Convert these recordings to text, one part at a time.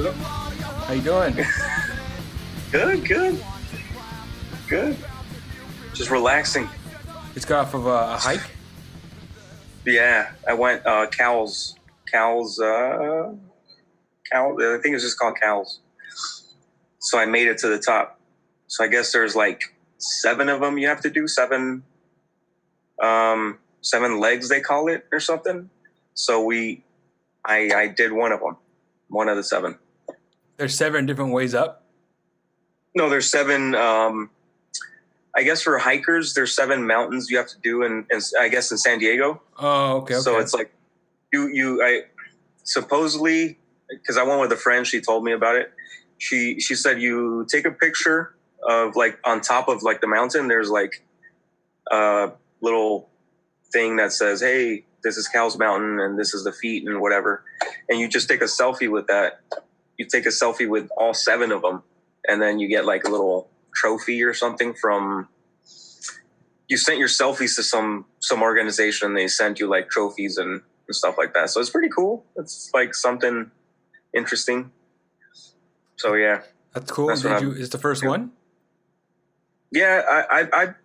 How you doing? Good, good, good. Just relaxing. Just got off of a hike. Yeah, I went Cowles, Cowles. I think it's just called Cowles. So I made it to the top. So I guess there's like 7 of them you have to do, 7 legs they call it or something. So I did one of them, one of the 7. There's 7 different ways up. No, there's 7. I guess for hikers, there's 7 mountains you have to do, in I guess in San Diego. Oh, okay. So it's like I supposedly, because I went with a friend, she told me about it. She said you take a picture of like on top of like the mountain. There's like a little thing that says, "Hey, this is Cowles Mountain, and this is the feet and whatever," and you just take a selfie with that. You take a selfie with all 7 of them, and then you get like a little trophy or something from. You sent your selfies to some organization, and they sent you like trophies and stuff like that. So it's pretty cool. It's like something interesting. So yeah, That's cool. That's Is the first one? yeah.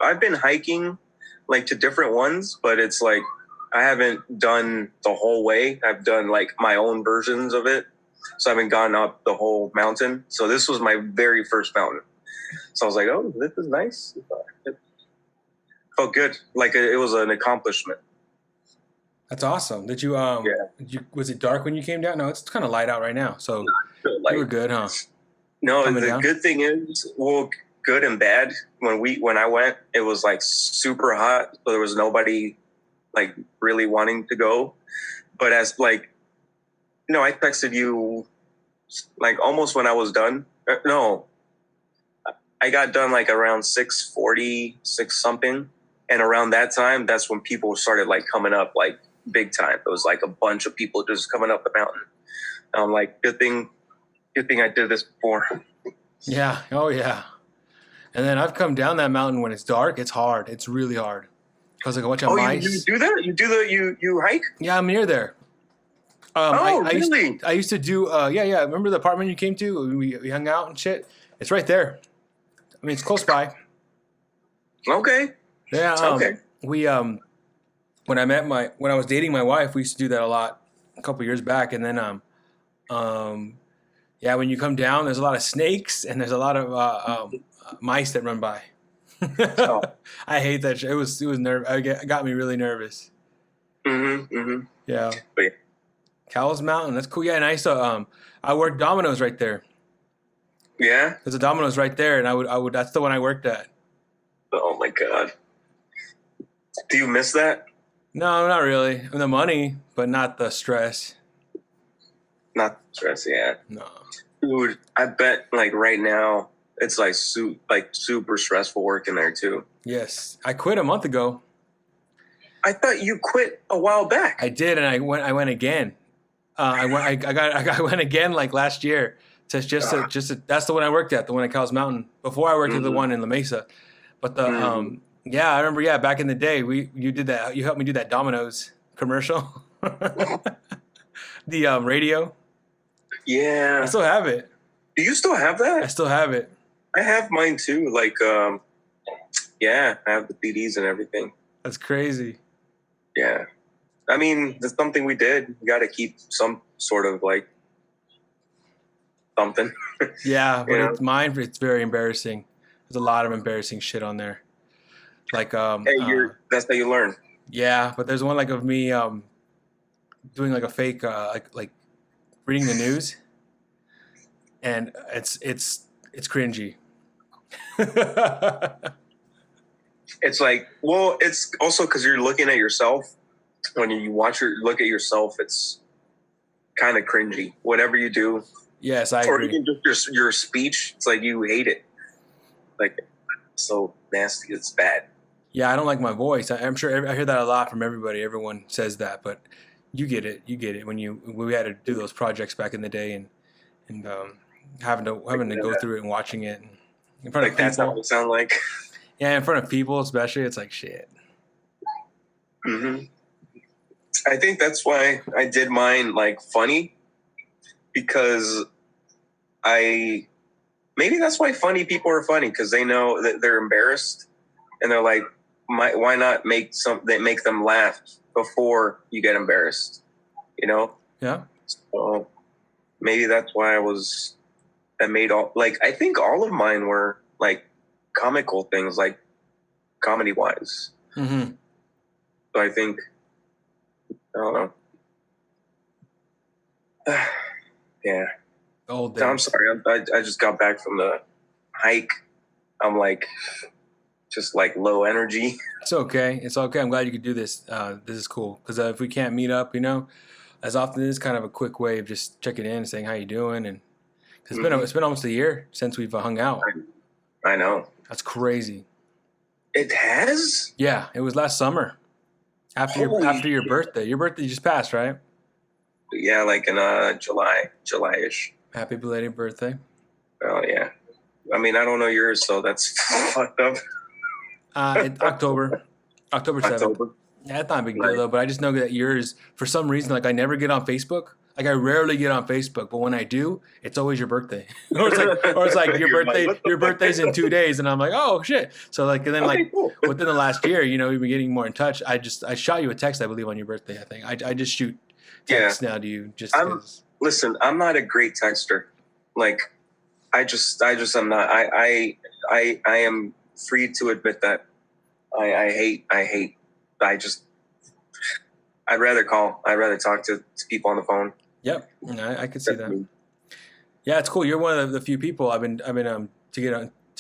I've been hiking like to different ones, but it's like I haven't done the whole way. I've done like my own versions of it, so I haven't gone up the whole mountain. So this was my very first mountain. So I was like, oh, this is nice. It felt good. Like it was an accomplishment. That's awesome. Did you was it dark when you came down? No, it's kind of light out right now. So Like, you were good, huh? no, Coming the down? good thing is, well, good and bad. When I went, it was like super hot, so there was nobody like really wanting to go. But as like, I texted you like almost when I was done. No, I got done like around 6:40, 6 something, and around that time, that's when people started like coming up like big time. It was like a bunch of people just coming up the mountain. And I'm like, good thing I did this before. Yeah. Oh, yeah. And then I've come down that mountain when it's dark. It's hard. It's really hard because like a bunch of Oh, you mice. do that? You hike? Yeah, I'm near there. Oh, I really? I used to do. Yeah. Remember the apartment you came to? We hung out and shit. It's right there. I mean, it's close by. Okay. Yeah. Okay. We when I was dating my wife, we used to do that a lot a couple years back, and then yeah, when you come down, there's a lot of snakes and there's a lot of mice that run by. Oh. I hate that shit. It was it got me really nervous. Yeah. But yeah. Cowles Mountain, that's cool. Yeah, and I used to I worked Domino's right there. Yeah? There's a Domino's right there, and I would that's the one I worked at. Oh my God. Do you miss that? No, not really. I mean, the money, but not the stress. Not stress, yeah. No. Dude, I bet like right now it's like super stressful working there too. Yes, I quit a month ago. I thought you quit a while back. I did, and I went again. I went again like last year. That's the one I worked at, the one at Cowles Mountain. Before I worked at the one in La Mesa. But yeah, I remember. Yeah, back in the day, you did that. You helped me do that Domino's commercial, the radio. Yeah. I still have it. Do you still have I that? still have it. I have mine too. Like, yeah, I have the CDs and everything. That's crazy. Yeah. I mean, that's something we did. You got to keep some sort of like something. Yeah, but You know? it's mine. It's very embarrassing. There's a lot of embarrassing shit on there. Like Hey, that's how you learn. yeah, but there's one like of me doing like a fake like reading the news, and it's cringy. It's like, well, it's also because you're looking at yourself. When you look at yourself, it's kind of cringy. Whatever you do, Yes, I or agree. even just your speech, it's like you hate it. Like, so nasty. It's bad. Yeah, I don't like my voice. I'm sure I hear that a lot from everybody. Everyone says that, but you get it. You get it when we had to do those projects back in the day, and having to go through it and watching it in front Like of that's how people. it sound like. Yeah, in front of people, especially, it's like shit. Hmm. I think that's why I did mine like funny, because I maybe that's why funny people are funny, because they know that they're embarrassed, and they're like, why not make them laugh before you get embarrassed? You know? Yeah. So maybe that's why I made I think all of mine were like comical things, like comedy wise. Mm-hmm. So I think, I don't know. Yeah. Old So I'm days. sorry. I just got back from the hike. I'm like, just like low energy. It's okay. It's okay. I'm glad you could do this. This is cool because if we can't meet up, as often as kind of a quick way of just checking in and saying how you doing, and cause it's been almost a year since we've hung out. I know. That's crazy. It has? Yeah, it was last summer after your birthday. Your birthday just passed, right? Yeah, like in July-ish. Happy belated birthday. Oh yeah. I mean, I don't know yours, so that's fucked up. It's October 7th. October. Yeah, it's not a big deal though, but I just know that yours, for some reason, like I never get on Facebook. Like I rarely get on Facebook, but when I do, it's always your birthday. or it's like your birthday's in 2 days, and I'm like, oh shit. So like, and then cool. within the last year, we've been getting more in touch. I shot you a text, I believe, on your birthday. I think I just shoot texts now to you just because. Listen, I'm not a great texter. Like, I just am not. I am free to admit that. I'd rather call. I'd rather talk to people on the phone. Yep, I could see that. Yeah, it's cool. You're one of the few people I've been to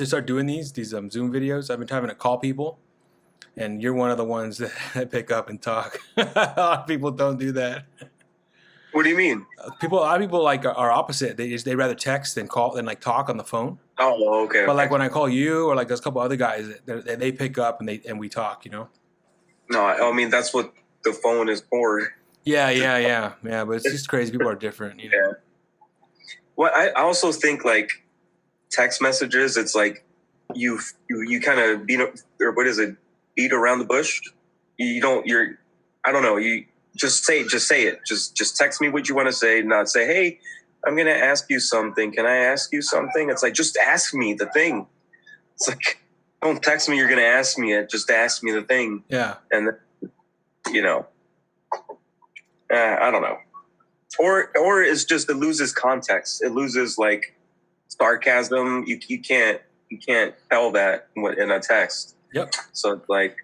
start doing these Zoom videos. I've been having to call people, and you're one of the ones that pick up and talk. A lot of people don't do that. What do you mean? A lot of people like are opposite. They rather text than call than like talk on the phone. Oh, okay. But like when I call you or like there's a couple other guys, they pick up and we talk. No, I mean that's what the phone is for. Yeah. But it's just crazy. People are different. Yeah. Well, I also think like text messages. It's like you kind of beat around the bush. I don't know. You just say it. Just text me what you want to say. Not say, hey, I'm gonna ask you something. Can I ask you something? It's like just ask me the thing. It's like don't text me. You're gonna ask me it. Just ask me the thing. Yeah. And I don't know. Or it's just it loses context. It loses like sarcasm. You can't tell that in a text. Yep. So like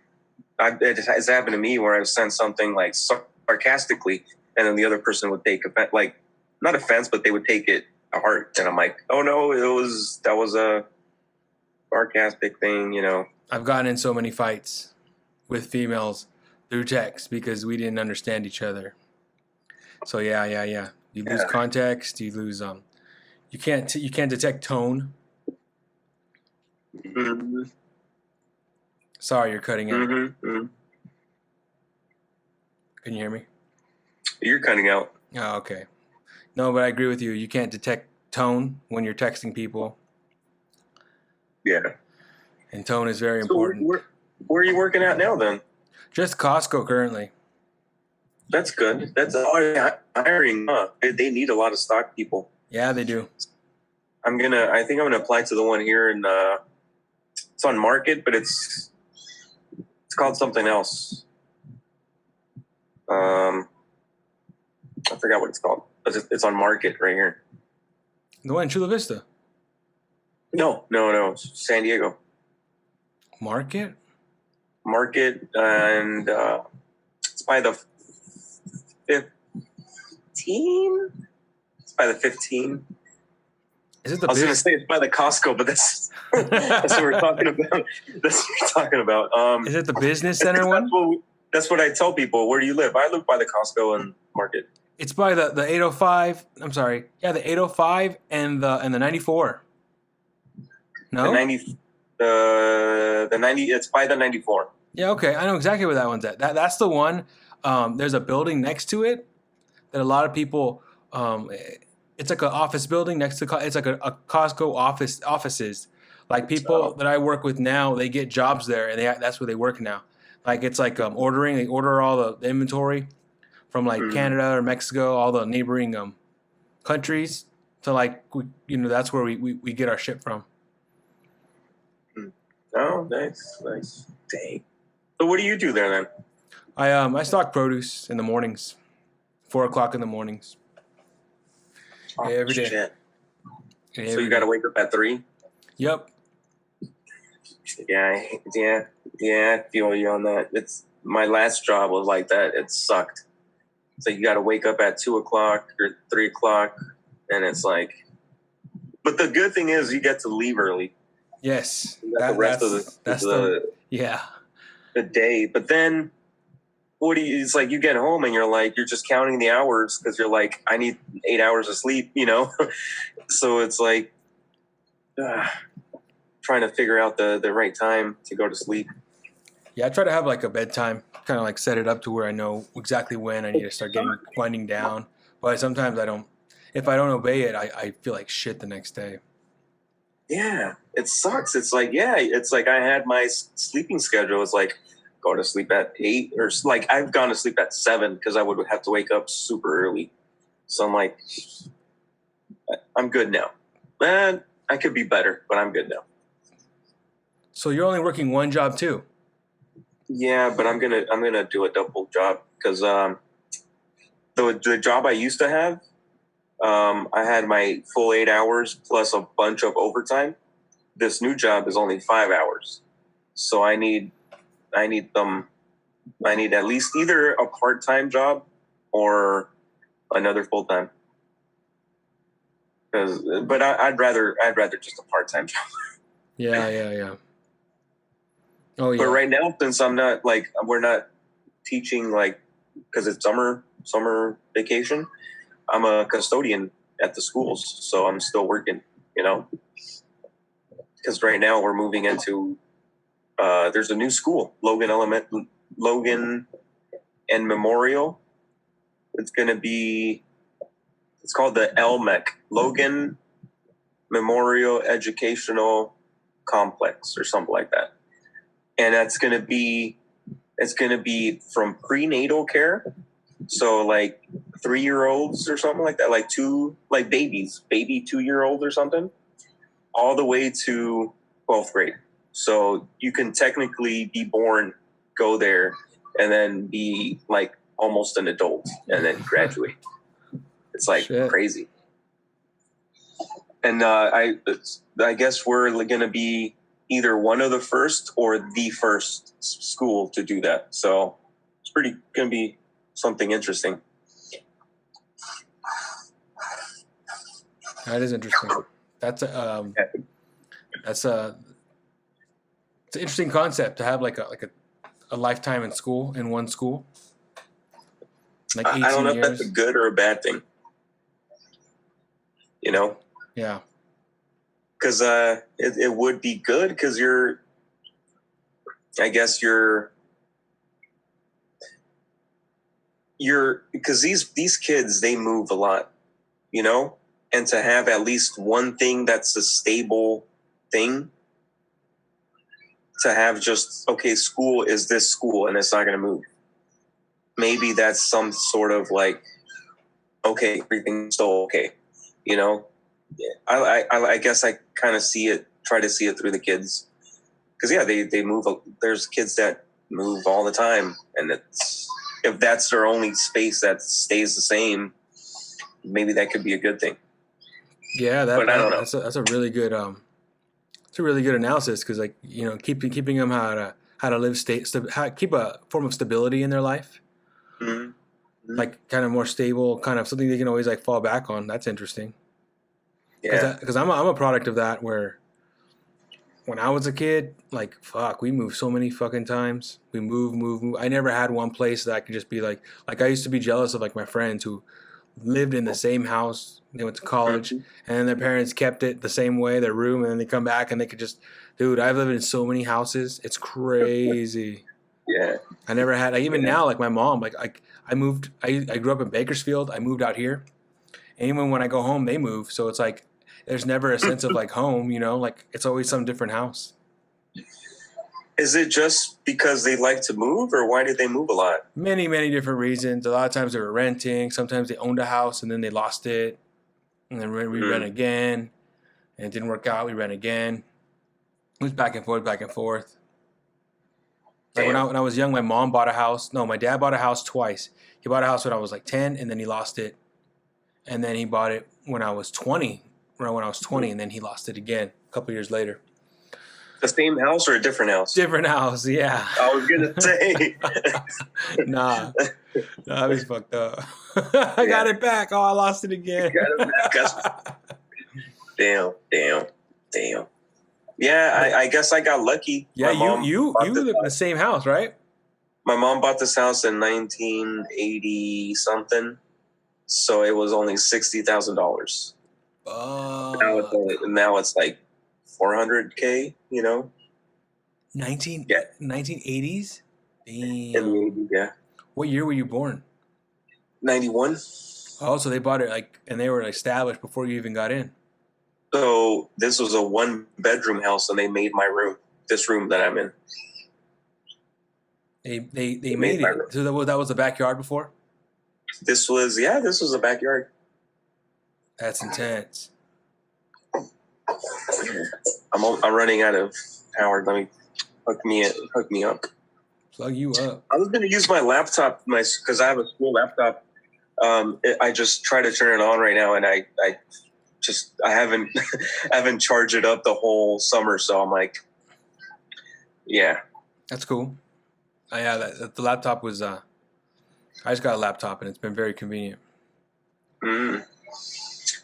it's happened to me where I've sent something like sarcastically, and then the other person would take offense, like not offense, but they would take it to heart, and I'm like, oh no, that was a sarcastic thing, I've gotten in so many fights with females through text because we didn't understand each other. So yeah. You lose context. You lose You can't detect tone. Mm-hmm. Sorry, you're cutting out. Mm-hmm. Can you hear me? You're cutting out. Oh, okay. No, but I agree with you. You can't detect tone when you're texting people. Yeah. And tone is very important. Where are you working at now then? Just Costco currently. That's good. That's hiring. They need a lot of stock people. Yeah, they do. I think I'm gonna apply to the one here in. It's on Market, but it's called something else. I forgot what it's called, but it's on Market right here. The one in Chula Vista. No, San Diego. Market, and it's by the 15. It's by the 15. Is it the? I was going to say it's by the Costco, but that's what we're talking about. That's what we're talking about. Is it the business center one? That's what I tell people. Where do you live? I live by the Costco and Market. It's by the 805. I'm sorry. Yeah, the 805 and the 94. No. The 90. It's by the 94. Yeah. Okay. I know exactly where that one's at. That's the one. There's a building next to it that a lot of people. It's like an office building next to. It's like a Costco offices. Like people that I work with now, they get jobs there, and that's where they work now. Like it's like ordering. They order all the inventory from like Canada or Mexico, all the neighboring countries, to like that's where we get our shit from. Oh, nice. Dang. So what do you do there then? I stock produce in the mornings, 4 o'clock in the mornings. Oh, Every day. shit. Every So you got to wake up at 3? Yep. Yeah, I feel you on that. It's my last job was like that. It sucked. So you got to wake up at 2 o'clock or 3 o'clock, and it's like. But the good thing is you get to leave early. Yes. You got the rest of the day. But then, it's like you get home and you're just counting the hours because you're like, I need 8 hours of sleep, So it's like trying to figure out the right time to go to sleep. Yeah, I try to have like a bedtime, kind of like set it up to where I know exactly when I need to start winding down. But sometimes I don't. If I don't obey it, I feel like shit the next day. Yeah, it sucks. It's like I had my sleeping schedule. It's like go to sleep at 8 or like I've gone to sleep at 7 because I would have to wake up super early. So I'm like, I'm good now. Man, I could be better, but I'm good now. So you're only working one job too? Yeah, but I'm gonna do a double job because the job I used to have, I had my full 8 hours plus a bunch of overtime. This new job is only 5 hours, so I need at least either a part-time job or another full-time. But I'd rather just a part-time job. Yeah. Oh yeah. But right now, since we're not teaching because it's summer vacation, I'm a custodian at the schools, so I'm still working. Because right now we're moving into there's a new school, Logan and Memorial. It's called the LMEC, Logan Memorial Educational Complex or something like that. And it's going to be from prenatal care. So like 3-year-olds or something like that, like babies, baby 2-year-old or something, all the way to 12th grade. So you can technically be born, go there, and then be like almost an adult and then graduate. It's like crazy. And I guess we're going to be either one of the first or the first school to do that. So it's going to be something interesting. That is interesting. It's an interesting concept to have like a lifetime in school, in one school. Like 18 I don't know years. if that's a good or a bad thing. Yeah. Because it would be good because because these kids, they move a lot, and to have at least one thing that's a stable thing, to have just, okay, school is this school and it's not going to move. Maybe that's some sort of like, okay, everything's still okay, I guess I kind of try to see it through the kids. Because, yeah, they move. There's kids that move all the time. And if that's their only space that stays the same, maybe that could be a good thing. Yeah, but I don't know. That's a really good it's a really good analysis because, like, keeping them how to live keep a form of stability in their life. Mm-hmm. Like kind of more stable, kind of something they can always like fall back on. That's interesting. Yeah, because I'm a product of that. Where when I was a kid, like we moved so many fucking times. We move. I never had one place that I could just be like I used to be jealous of like my friends who lived in the same house. They went to college, and then their parents kept it the same way, their room, and then they come back and they could just, dude. I've lived in so many houses. It's crazy. Yeah. I never had. Even now, like my mom, like I moved. I grew up in Bakersfield. I moved out here, and even when I go home, they move. So it's like there's never a sense of like home. Like it's always some different house. Is it just because they like to move, or why did they move a lot? Many different reasons. A lot of times they were renting. Sometimes they owned a house and then they lost it. and then we rent again, and it didn't work out. We rent again. It was back and forth, back and forth. Like when I was young, my mom bought a house. No, my dad bought a house twice. He bought a house when I was like 10, and then he lost it. And then he bought it when I was 20, around when I was 20, and then he lost it again a couple years later. The same house or a different house? Different house, yeah. I was going to say. Nah, that was fucked up. I got it back. Oh, I lost it again. Damn. Yeah, I guess I got lucky. Yeah, you live in the same house, right? My mom bought this house in 1980 something, so it was only $60,000. Now it's like $400K. 1980s. Damn. In the 80s, yeah. What year were you born? 91. Oh, so they bought it and they were established before you even got in. So this was a 1-bedroom house, and they made my room, this room that I'm in. They made it. So that was the backyard before? This was the backyard. That's intense. I'm running out of power. Let me hook me up. Plug you up. I was going to use my laptop, because I have a school laptop. I just try to turn it on right now, and I haven't charged it up the whole summer. So I'm like, yeah. That's cool. The laptop was. I just got a laptop, and it's been very convenient.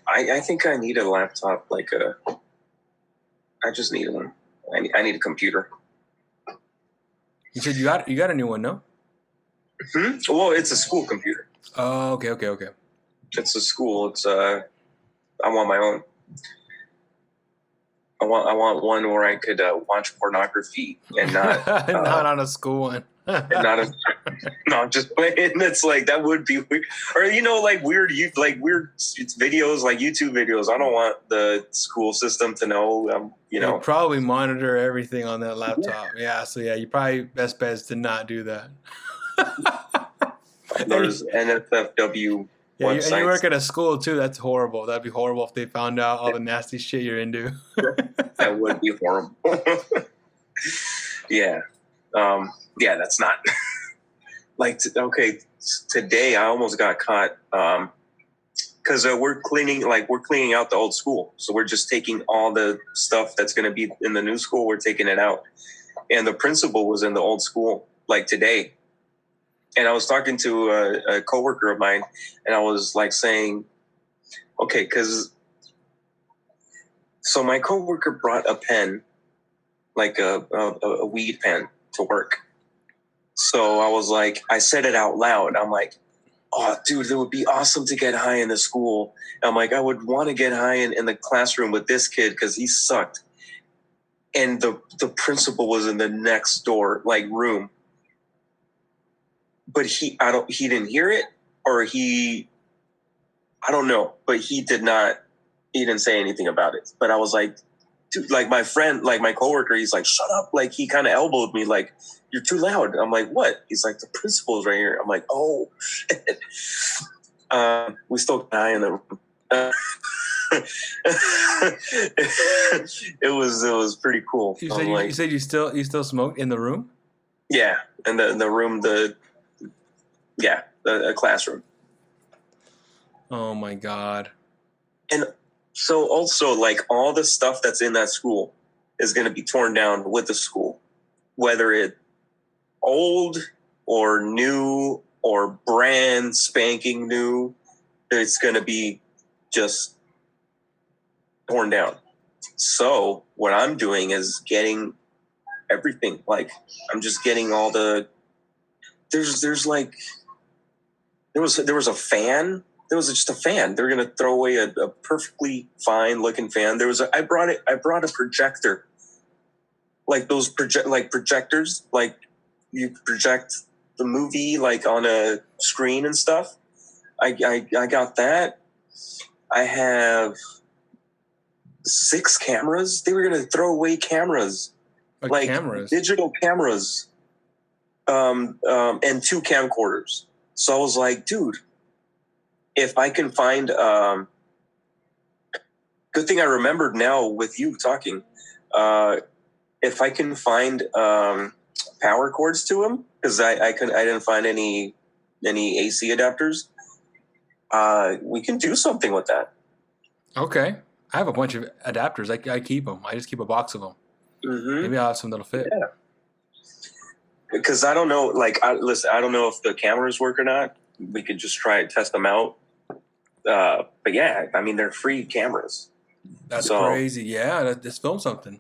I think I need a laptop. I just need one. I need a computer. You said you got a new one, no? Well, it's a school computer. Oh, okay. It's a school. I want my own. I want one where I could watch pornography and not not on a school one. And not no, I'm just playing. It's like that would be weird, or weird videos, like YouTube videos. I don't want the school system to know. You probably monitor everything on that laptop. Yeah, so you probably best bet is to not do that. There's NSFW. Yeah, and you work at a school too. That's horrible. That'd be horrible if they found out all the nasty shit you're into. That would be horrible. Yeah. Yeah, that's not today I almost got caught because we're cleaning out the old school. So we're just taking all the stuff that's going to be in the new school. We're taking it out. And the principal was in the old school today. And I was talking to a coworker of mine, and I was saying, okay, so my coworker brought a pen, a weed pen to work. So I was I said it out loud. I'm like, oh, dude, it would be awesome to get high in the school. I'm like, I would want to get high in the classroom with this kid because he sucked. And the principal was in the next door room. But he didn't hear it, or I don't know, but he didn't say anything about it. But I was like, dude, my friend, my coworker, he's like, shut up. He kind of elbowed me, you're too loud. I'm like, what? He's like, the principal's right here. I'm like, oh, shit. We still got high in the room. It was pretty cool. You said you still smoked in the room? Yeah, and the room, the classroom. Oh my God. And so also all the stuff that's in that school is going to be torn down with the school, whether it old or new or brand spanking new, it's going to be just torn down. So what I'm doing is getting everything. I'm just getting all the, there was a fan. There was just a fan. They're gonna throw away a perfectly fine looking fan. I brought a projector, those projectors, you project the movie on a screen and stuff. I got that. I have 6 cameras. They were gonna throw away cameras, cameras, digital cameras, and 2 camcorders. So I was like, dude, if I can find Good thing I remembered now with you talking. If I can find power cords to them, because I didn't find any AC adapters. We can do something with that. Okay. I have a bunch of adapters. I keep them. I just keep a box of them. Mm-hmm. Maybe I'll have some that'll fit. Yeah. Because I don't know, like, I don't know if the cameras work or not. We could just try and test them out. But yeah, I mean, they're free cameras. That's crazy. Yeah, let's film something.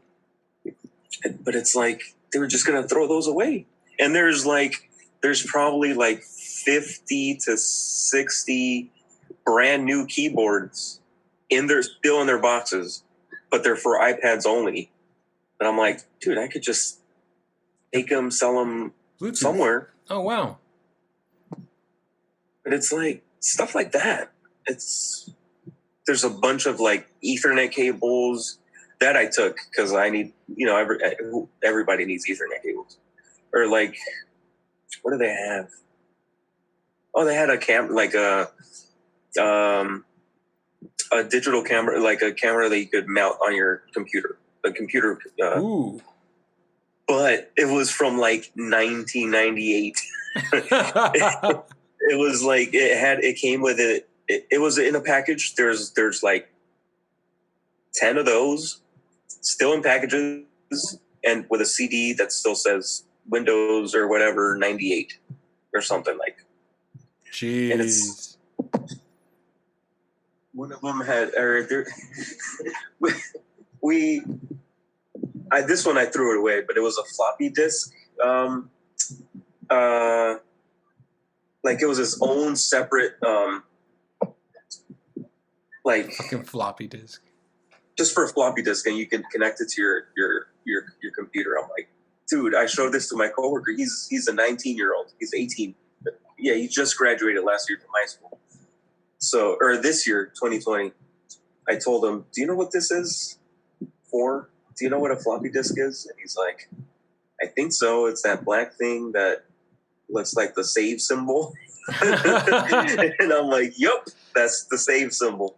But it's like they were just going to throw those away. And there's probably like 50 to 60 brand new keyboards still in their boxes, but they're for iPads only. And I'm like, dude, I could just take them, sell them Bluetooth somewhere. Oh, wow. But it's like stuff like that. There's a bunch of like Ethernet cables that I took because I need, everybody needs Ethernet cables. Or like, what do they have? Oh, they had a digital camera, like a camera that you could mount on your computer. A computer. Ooh. But it was from like 1998. It was like it came with it. It was in a package. There's like 10 of those still in packages, and with a CD that still says Windows or whatever 98 or something like. Jeez. And it's one of them had this one I threw it away, but it was a floppy disk. Like it was its own separate like fucking floppy disk. Just for a floppy disk, and you can connect it to your computer. I'm like, dude, I showed this to my coworker. He's a 19-year-old. He's 18. Yeah, he just graduated last year from high school. Or this year, 2020. I told him, do you know what this is for? Do you know what a floppy disk is? And he's like, I think so. It's that black thing that looks like the save symbol. And I'm like, yup, that's the save symbol.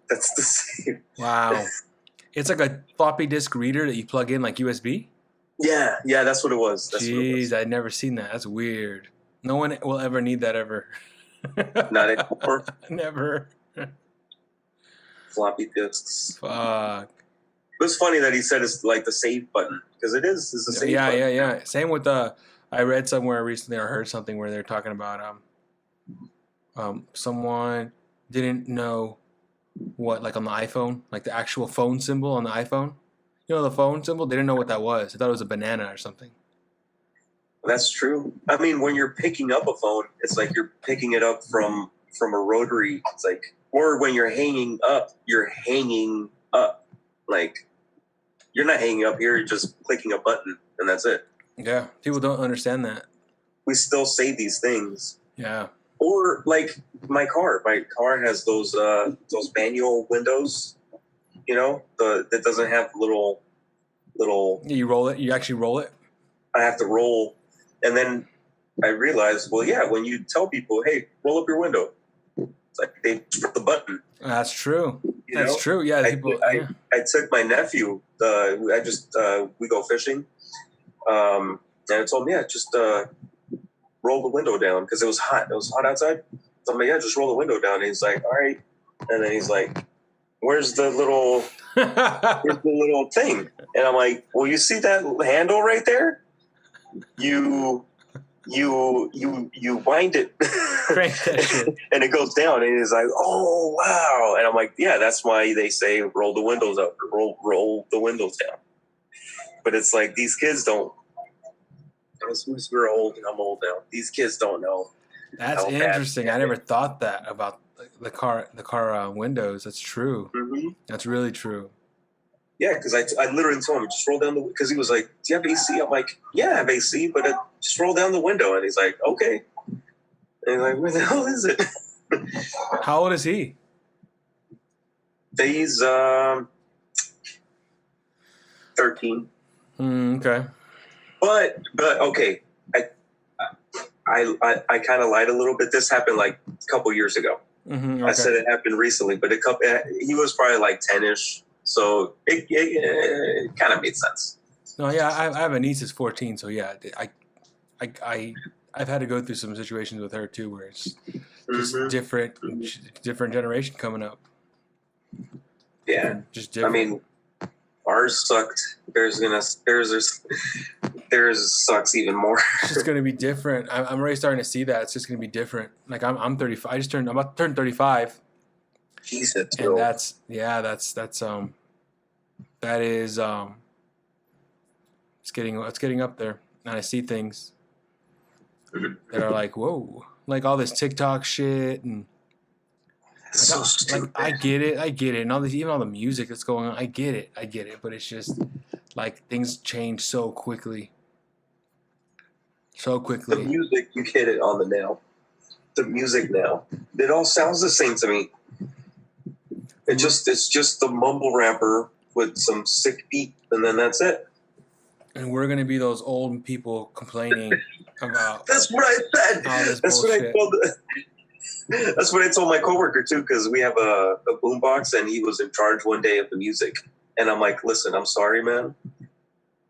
That's the save. Wow. It's like a floppy disk reader that you plug in like USB? Yeah, that's what it was. Jeez, I'd never seen that. That's weird. No one will ever need that ever. Not anymore. Never. Floppy disks. Fuck. It was funny that he said it's like the save button, because it is. It's the save button. Yeah. Same with I read somewhere recently or heard something where they're talking about someone didn't know what, like on the iPhone, like the actual phone symbol on the iPhone. You know the phone symbol? They didn't know what that was. They thought it was a banana or something. That's true. I mean, when you're picking up a phone, it's like you're picking it up from a rotary. It's like, or when you're hanging up. Like, you're not hanging up here. You're just clicking a button, and that's it. Yeah, people don't understand that. We still say these things. Yeah. Or like my car. My car has those manual windows. That doesn't have little. You roll it. You actually roll it. I have to roll, and then I realized, well, yeah, when you tell people, "Hey, roll up your window," it's like they press the button. That's true. That's true. Yeah, I took my nephew. We go fishing, and I told him, yeah, just roll the window down because it was hot. It was hot outside. So I'm like, yeah, just roll the window down. And he's like, all right. And then he's like, where's the little thing? And I'm like, well, you see that handle right there? You wind it and it goes down, and he's like, oh wow. And I'm like, yeah, that's why they say roll the windows up or roll the windows down. But it's like these kids don't. We're old and I'm old now. These kids don't know. That's interesting. I never thought that about the car windows. That's true. Mm-hmm. That's really true. Yeah, because I literally told him, just roll down because he was like, do you have AC? I'm like, yeah, I have AC, but just roll down the window. And he's like, okay. And he's like, where the hell is it? How old is he? He's 13. Okay. But okay, I kind of lied a little bit. This happened like a couple years ago. Mm-hmm, I okay. said it happened recently, but he was probably like 10-ish. So it kind of made sense. No, yeah, I have a niece that's 14, so yeah, I I've had to go through some situations with her too, where it's just Mm-hmm. different generation coming up. Yeah. Just I different. mean, ours sucked. Theirs sucks even more. It's just gonna be different. I'm already starting to see that it's just gonna be different. Like I'm 35. I'm about to turn 35, Jesus, and bro. that is it's getting up there, and I see things that are like whoa, like all this TikTok shit and. It's so stupid. I get it, and even all the music that's going on, I get it, but it's just like things change so quickly, so The quickly. music, you hit it on the nail. The music now, it all sounds the same to me. It's just the mumble rapper with some sick beat, and then that's it. And we're gonna be those old people complaining about That's what I said. all this That's bullshit. That's what I told my coworker too, because we have a boombox, and he was in charge one day of the music, and I'm like, listen, I'm sorry, man,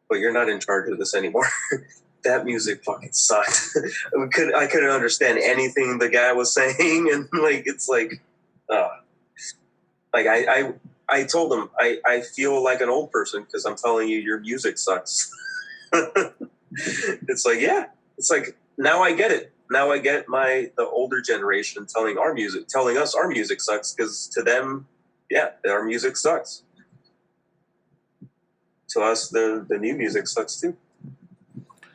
but you're not in charge of this anymore. That music fucking sucked. I couldn't understand anything the guy was saying, and like it's like, like I told him I feel like an old person because I'm telling you your music sucks. It's like yeah, it's like now I get it. Now I get the older generation telling us our music sucks because to them, yeah, our music sucks. To us, the new music sucks too.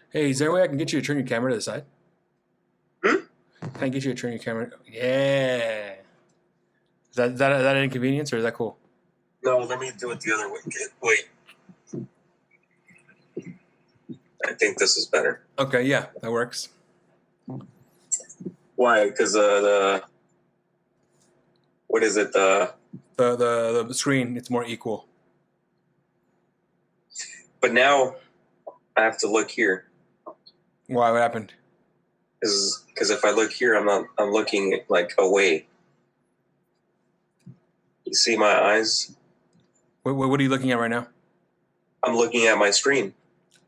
Hey, is there a way I can get you to turn your camera to the side? Hmm? Can I get you to turn your camera? Yeah. Is that an inconvenience or is that cool? No, let me do it the other way. Wait. I think this is better. Okay, yeah, that works. Why? Because what is it? The screen, it's more equal. But now I have to look here. Why? What happened? Because if I look here, I'm looking like away. You see my eyes? What are you looking at right now? I'm looking at my screen.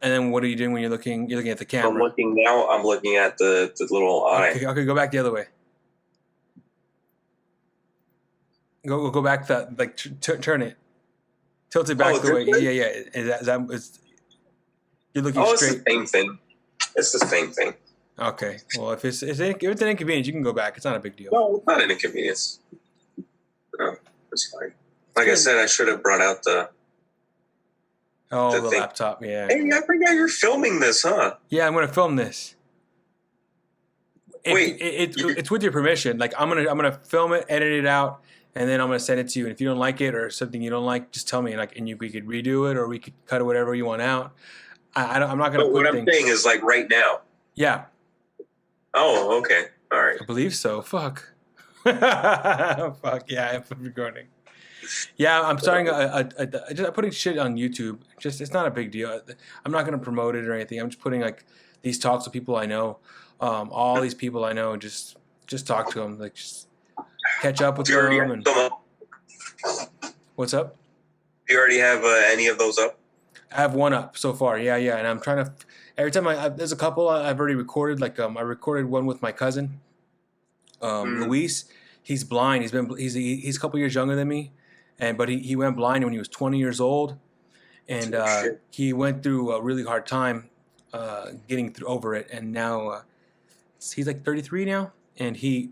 And then what are you doing when you're looking? You're looking at the camera. I'm looking at the little eye. Okay, go back the other way. Go back that like turn it, tilt it back the way. Yeah. Is you're looking straight. It's the same thing. It's the same thing. Okay. Well, if it's an inconvenience, you can go back. It's not a big deal. No, it's not an inconvenience. No, it's fine. Like I said, I should have brought out the laptop. Yeah. Hey, I forgot you're filming this, huh? Yeah, I'm gonna film this. Wait, it's with your permission. Like I'm gonna film it, edit it out, and then I'm gonna send it to you. And if you don't like it or something you don't like, just tell me. We could redo it or we could cut whatever you want out. I'm not gonna. But what I'm saying is like right now. Yeah. Oh, okay. All right. I believe so. Fuck. Fuck yeah, I'm recording. Yeah, I'm starting just putting shit on YouTube. Just it's not a big deal. I'm not gonna promote it or anything. I'm just putting like these talks with people I know. All these people I know. Just talk to them. Like just catch up with them. And what's up? Do you already have any of those up? I have one up so far. Yeah, and I'm trying to. Every time there's a couple I've already recorded. Like I recorded one with my cousin, Luis. He's blind. He's a couple years younger than me, but he went blind when he was 20 years old, and he went through a really hard time getting over it. And now he's like 33 now, and he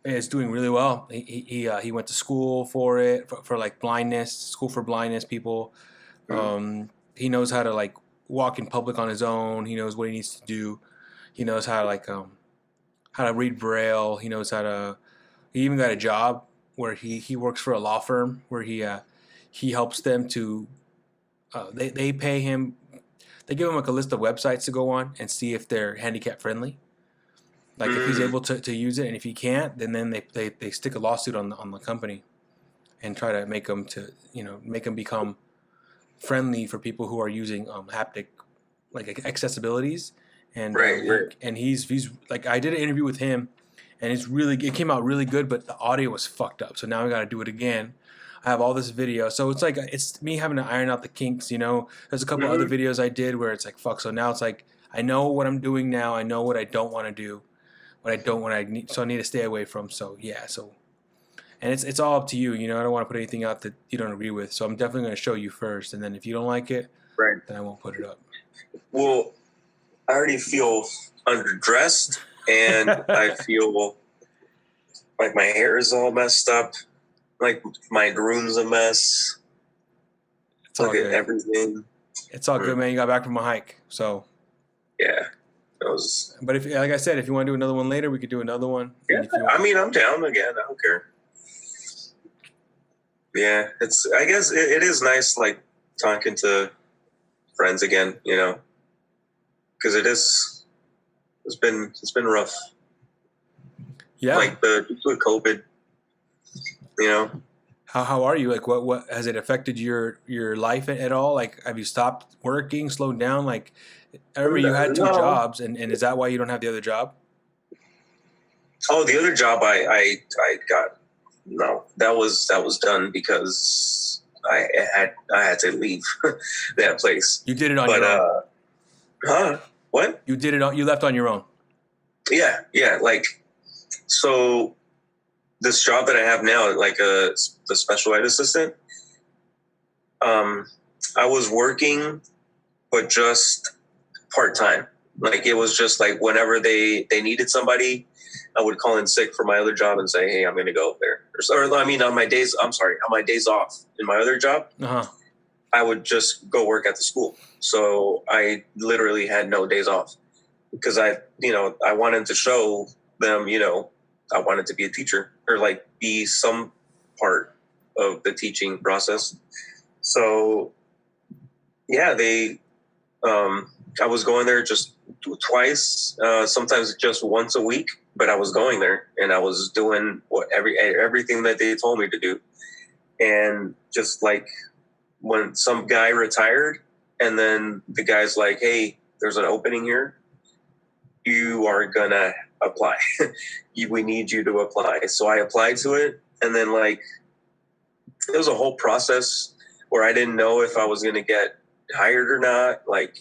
is doing really well. He went to school for it for like blindness, school for blindness people. He knows how to like walk in public on his own. He knows what he needs to do. He knows how to how to read Braille. He knows how to. He even got a job where he works for a law firm where he helps them to. They pay him. They give him like a list of websites to go on and see if they're handicap friendly. Like if he's able to use it, and if he can't, then they stick a lawsuit on the company, and try to make them become friendly for people who are using haptic like accessibilities. And right. And he's like I did an interview with him, and it came out really good, but the audio was fucked up. So now I got to do it again. I have all this video, so it's like it's me having to iron out the kinks. There's a couple other videos I did where it's like fuck. So now it's like I know what I'm doing now. I know what I don't want to do, what I don't want to need. So I need to stay away from. So yeah, and it's all up to you. I don't want to put anything out that you don't agree with. So I'm definitely going to show you first, and then if you don't like it, right, then I won't put it up. Well, I already feel underdressed, and I feel like my hair is all messed up. Like my room's a mess. It's all good. At everything. It's all good, man. You got back from a hike, so yeah. But if, like I said, if you want to do another one later, we could do another one. Yeah, I'm down again. I don't care. Yeah, I guess it is nice, like talking to friends again, because it's been rough. Yeah, like with COVID. How are you? Like, what has it affected your life at all? Like, have you stopped working, slowed down? Like, I remember you had two jobs, and is that why you don't have the other job? Oh, the other job I got, no, that was done because I had to leave that place. You did it on your own. Huh? What? You did it. You left on your own. Yeah. Like, so this job that I have now, like the special ed assistant, I was working, but just part-time. Like it was just like whenever they needed somebody, I would call in sick for my other job and say, hey, I'm going to go there. On my days off in my other job, I would just go work at the school. So I literally had no days off because I wanted to show them, I wanted to be a teacher or like be some part of the teaching process. So yeah, I was going there just twice, sometimes just once a week, but I was going there and I was doing everything that they told me to do. And just like when some guy retired and then the guy's like, hey, there's an opening here. You are gonna apply. We need you to apply. So I applied to it. And then like, it was a whole process where I didn't know if I was going to get hired or not. Like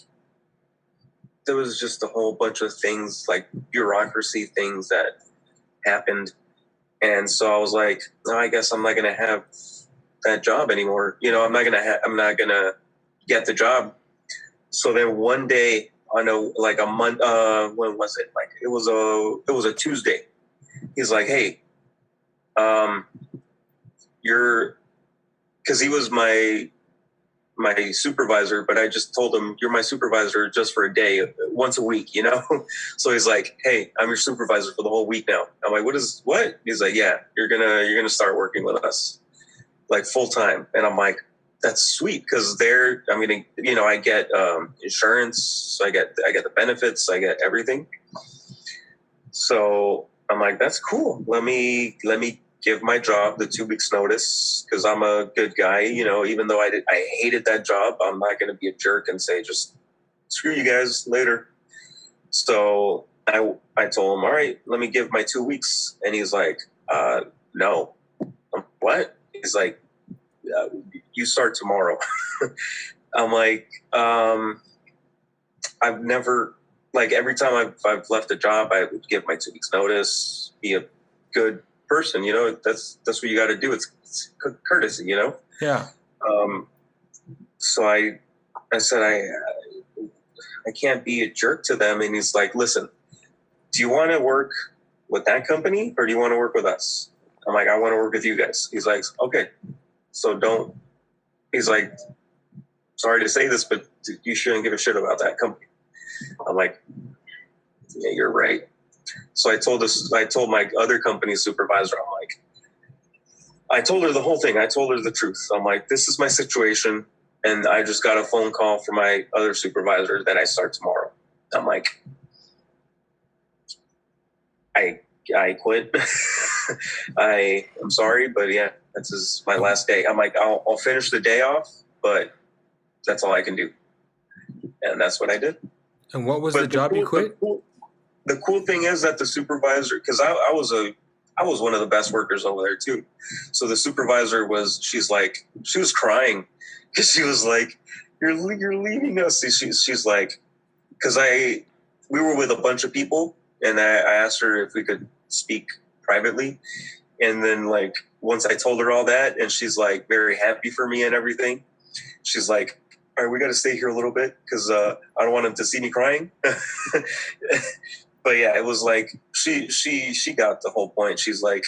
there was just a whole bunch of things, like bureaucracy things that happened. And so I was like, no, I guess I'm not going to have that job anymore. I'm not going to get the job. So then one day on a month, when was it? Like it was a Tuesday. He's like, hey, because he was my supervisor, but I just told him, you're my supervisor just for a day, once a week, So he's like, hey, I'm your supervisor for the whole week now. I'm like, what? He's like, yeah, you're gonna start working with us like full time. And I'm like, that's sweet because I get insurance, I get the benefits, I get everything. So I'm like, that's cool. Let me give my job the 2 weeks notice because I'm a good guy. Even though I hated that job, I'm not going to be a jerk and say, just screw you guys later. So I told him, all right, let me give my 2 weeks. And he's like, no. I'm, what? He's like, you start tomorrow. I'm like, I've never, like every time I've left a job, I would give my 2 weeks notice, be a good person, that's what you got to do. It's courtesy, Yeah. So I said, I can't be a jerk to them. And he's like, listen, do you want to work with that company or do you want to work with us? I'm like, I want to work with you guys. He's like, okay. So he's like, sorry to say this, but you shouldn't give a shit about that company. I'm like, yeah, you're right. So I told my other company supervisor, I told her the whole thing. I told her the truth. I'm like, this is my situation. And I just got a phone call from my other supervisor that I start tomorrow. I'm like, I quit. I'm sorry, but yeah, this is my last day. I'm like, I'll finish the day off, but that's all I can do. And that's what I did. And what was the job you quit? the cool thing is that the supervisor, because I was one of the best workers over there too. So the supervisor she was crying because she was like, you're leaving us. She's like, because we were with a bunch of people, and I asked her if we could speak privately. And then like, once I told her all that, and she's like very happy for me and everything, she's like, all right, we got to stay here a little bit because I don't want him to see me crying. But yeah, it was like, she got the whole point. She's like,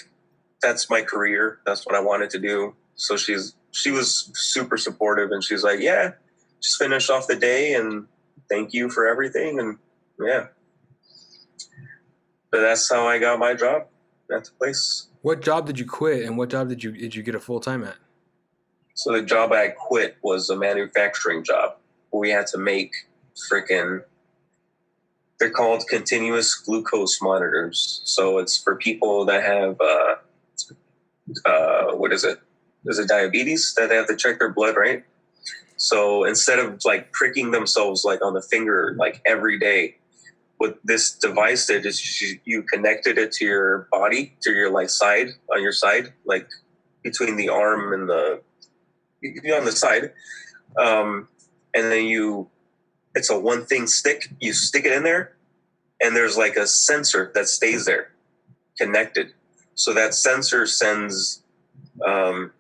that's my career. That's what I wanted to do. So she was super supportive, and she's like, yeah, just finished off the day and thank you for everything. And yeah, but that's how I got my job at the place. What job did you quit, and what job did you get a full time at? So the job I quit was a manufacturing job where we had to make they're called continuous glucose monitors. So it's for people that have, what is it? Is it diabetes that they have to check their blood, right? So instead of like pricking themselves like on the finger like every day, what this device did is you connected it to your body, to your like side, on your side, like between the arm and on the side. And then it's a one thing stick. You stick it in there, and there's like a sensor that stays there connected. So that sensor sends the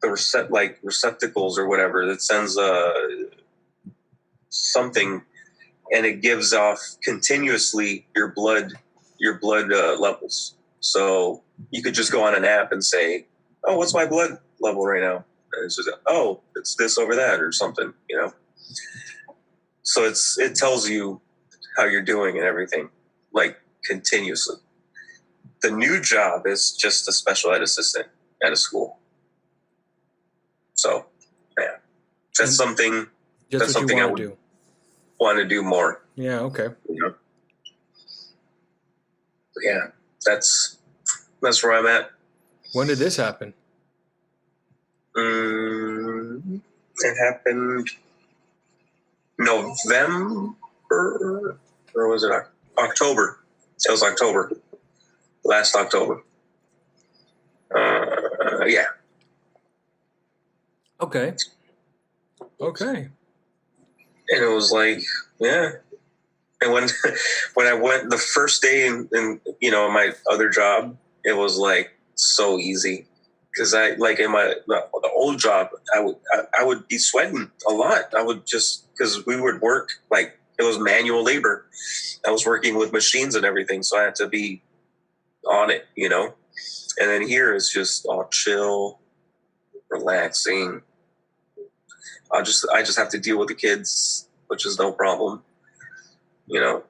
receptacles or whatever that sends something, and it gives off continuously your blood levels. So you could just go on an app and say, oh, what's my blood level right now? And it's just, oh, it's this over that or something, you know? So it tells you how you're doing and everything, like continuously. The new job is just a special ed assistant at a school. So, yeah, that's something. That's something I would want to do more. Yeah. Okay. You know? Yeah, that's where I'm at. When did this happen? It happened November, or was it October? It was October. Last October. Yeah. Okay. And it was like, yeah. And when I went the first day in my other job, it was like so easy. Because I like in the old job, I would be sweating a lot. I would because we would work like it was manual labor. I was working with machines and everything, so I had to be on it, you know. And then here it's just all chill, relaxing. I just have to deal with the kids, which is no problem, you know.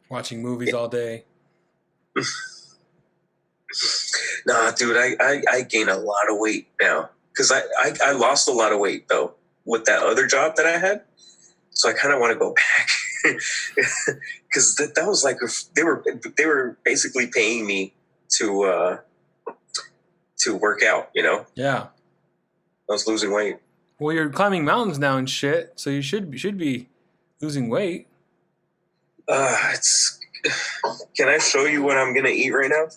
Watching movies all day. Nah, dude, I gained a lot of weight now because I lost a lot of weight though with that other job that I had. So I kind of want to go back because that was like they were basically paying me to work out, you know. Yeah. I was losing weight. Well, you're climbing mountains now and shit, so you should be losing weight. Can I show you what I'm gonna eat right now?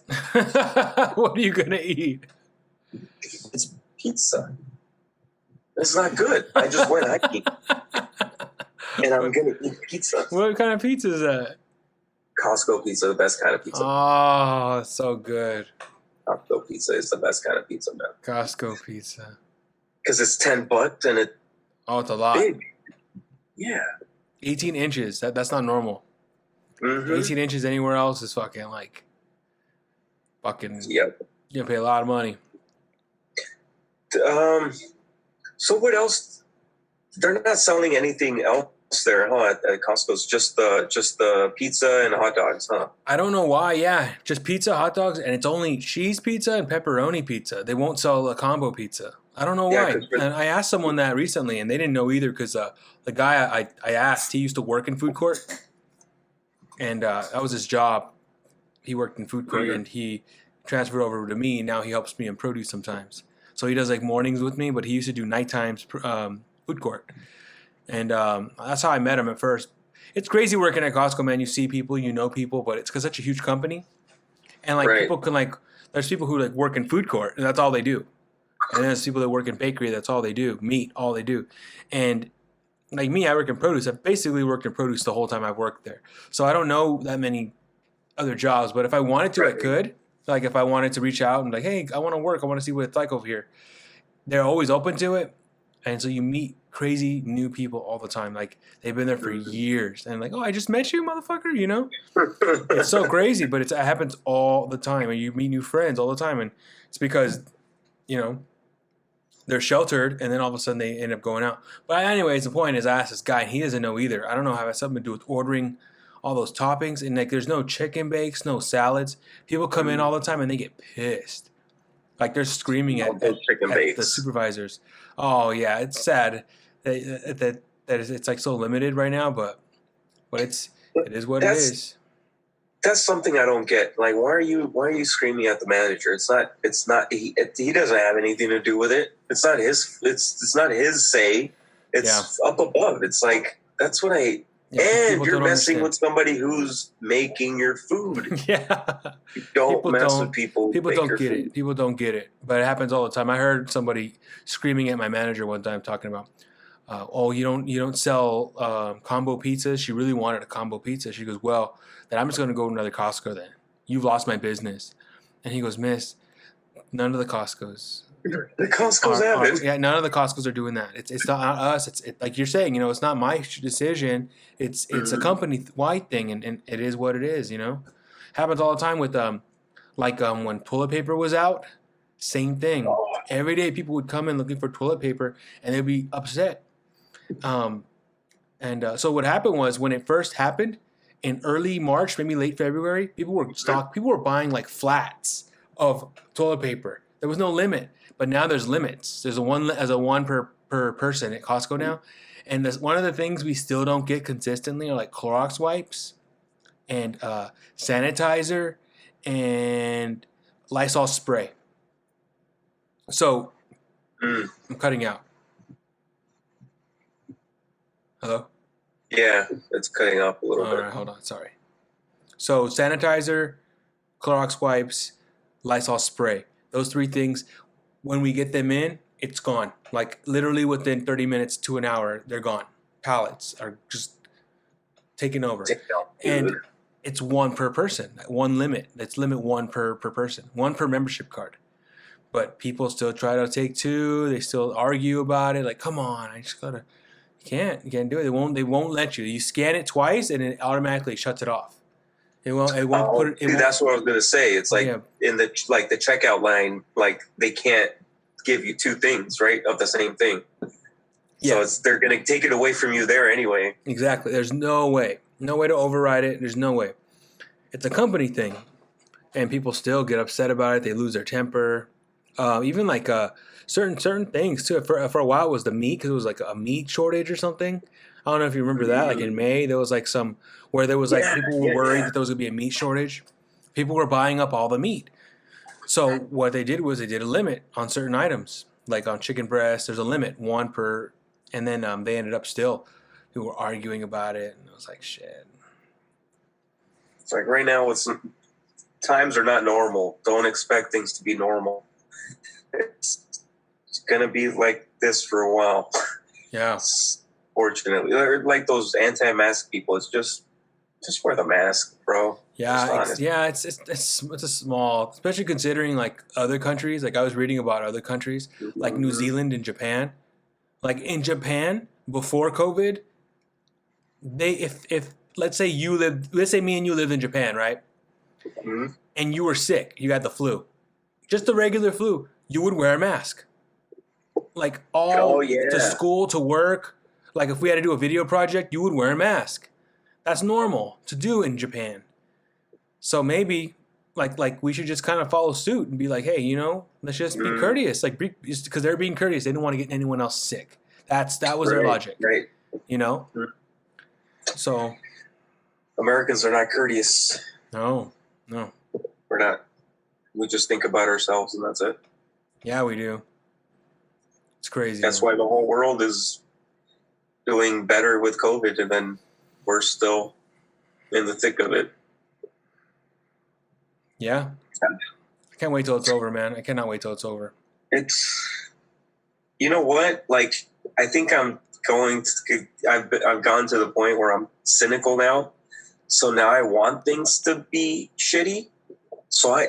What are you gonna eat? It's pizza. It's not good. I just went hiking, and I'm gonna eat pizza. What kind of pizza is that? Costco pizza, the best kind of pizza. Oh, so good. Costco pizza is the best kind of pizza, man. Costco pizza. Because it's $10 and it's a lot. Big. Yeah. 18 inches. That's not normal. Mm-hmm. 18 inches anywhere else is fucking. Yep. You're gonna pay a lot of money. So what else? They're not selling anything else there, huh? At Costco's just the pizza and hot dogs, huh? I don't know why. Yeah, just pizza, hot dogs, and it's only cheese pizza and pepperoni pizza. They won't sell a combo pizza. I don't know why. And I asked someone that recently, and they didn't know either because the guy I asked, he used to work in food court, and that was his job. He worked in food court, and he transferred over to me. Now he helps me in produce sometimes. So he does like mornings with me, but he used to do night times food court. And that's how I met him at first. it's crazy working at Costco, man. You see people, you know people, but it's because such a huge company, and like people can like. There's people who like work in food court, and that's all they do. And then there's people that work in bakery, that's all they do. Meat, all they do. And like me, I work in produce. I've basically worked in produce the whole time I've worked there. So I don't know that many other jobs, but if I wanted to, I could. Like if I wanted to reach out and like, hey, I want to work. I want to see what it's like over here. They're always open to it. And so you meet crazy new people all the time. Like they've been there for years. And like, oh, I just met you, motherfucker, you know? It's so crazy, but it happens all the time. And you meet new friends all the time. And it's because, you know, they're sheltered, and then all of a sudden they end up going out. But anyways, the point is, I asked this guy, and he doesn't know either. I don't know how it has something to do with ordering all those toppings, and like there's no chicken bakes, no salads. People come in all the time, and they get pissed. Like they're screaming at the supervisors. Oh yeah, it's sad that it's like so limited right now, but it is what it is. That's something I don't get. Like, why are you screaming at the manager? It's not. He doesn't have anything to do with it. It's not his. It's not his say. It's up above. It's like that's what I. Yeah, and you're messing with somebody who's making your food. Yeah, you don't mess with people. People don't get it. People don't get it. But it happens all the time. I heard somebody screaming at my manager one time talking about. Oh, you don't sell combo pizzas. She really wanted a combo pizza. She goes, well, then I'm just going to go to another Costco then. You've lost my business. And he goes, miss, none of the Costcos. The Costco's have it. Yeah, none of the Costco's are doing that. It's not us. It's like you're saying, it's not my decision. It's a company-wide thing, and it is what it is, Happens all the time with when toilet paper was out, same thing. Every day people would come in looking for toilet paper, and they'd be upset. So what happened was when it first happened in early March, maybe late February, people were buying like flats of toilet paper. There was no limit, but now there's limits. There's a one per person at Costco now, and one of the things we still don't get consistently are like Clorox wipes and sanitizer and Lysol spray. So I'm cutting out. Hello? Yeah, it's cutting up a little bit. All right, hold on. Sorry. So sanitizer, Clorox wipes, Lysol spray. Those three things, when we get them in, it's gone. Like literally within 30 minutes to an hour, they're gone. Pallets are just taking over. And it's one per person, one limit. That's limit one per person, one per membership card. But people still try to take two. They still argue about it. Like, come on, I just gotta. You can't do it. They won't let you. You scan it twice and it automatically shuts it off. It won't put it. That's what I was gonna say. It's like in the checkout line, like they can't give you two things, right, of the same thing. Yeah. So they're gonna take it away from you there anyway. Exactly. There's no way to override it. There's no way. It's a company thing, and people still get upset about it. They lose their temper. Even like certain things too. For a while it was the meat, because it was like a meat shortage or something. I don't know if you remember that. Like in May, there was like people were worried that there was gonna be a meat shortage. People were buying up all the meat. So what they did was they did a limit on certain items, like on chicken breast. There's a limit, one per, and then they ended up still. People were arguing about it, and I was like, shit. It's like right now, times are not normal. Don't expect things to be normal. It's gonna be like this for a while. Yeah. Fortunately, like those anti-mask people, it's just wear the mask, bro. Yeah, it's a small, especially considering like other countries. Like I was reading about other countries, like New Zealand and Japan. Like in Japan before COVID, if let's say me and you lived in Japan, right? Mm-hmm. And you were sick, you had the flu, just the regular flu, you would wear a mask. Like to school, to work. Like if we had to do a video project, you would wear a mask. That's normal to do in Japan. So maybe like we should just kind of follow suit and be like, hey, let's just be courteous. Like because they're being courteous, they didn't want to get anyone else sick. That was their logic. Right. So Americans are not courteous. No. We're not. We just think about ourselves and that's it. Yeah, we do. It's crazy. That's why the whole world is doing better with COVID, and then we're still in the thick of it. Yeah. I can't wait till it's over, man. I cannot wait till it's over. It's, you know what? Like, I think I've gone to the point where I'm cynical now. So now I want things to be shitty. So I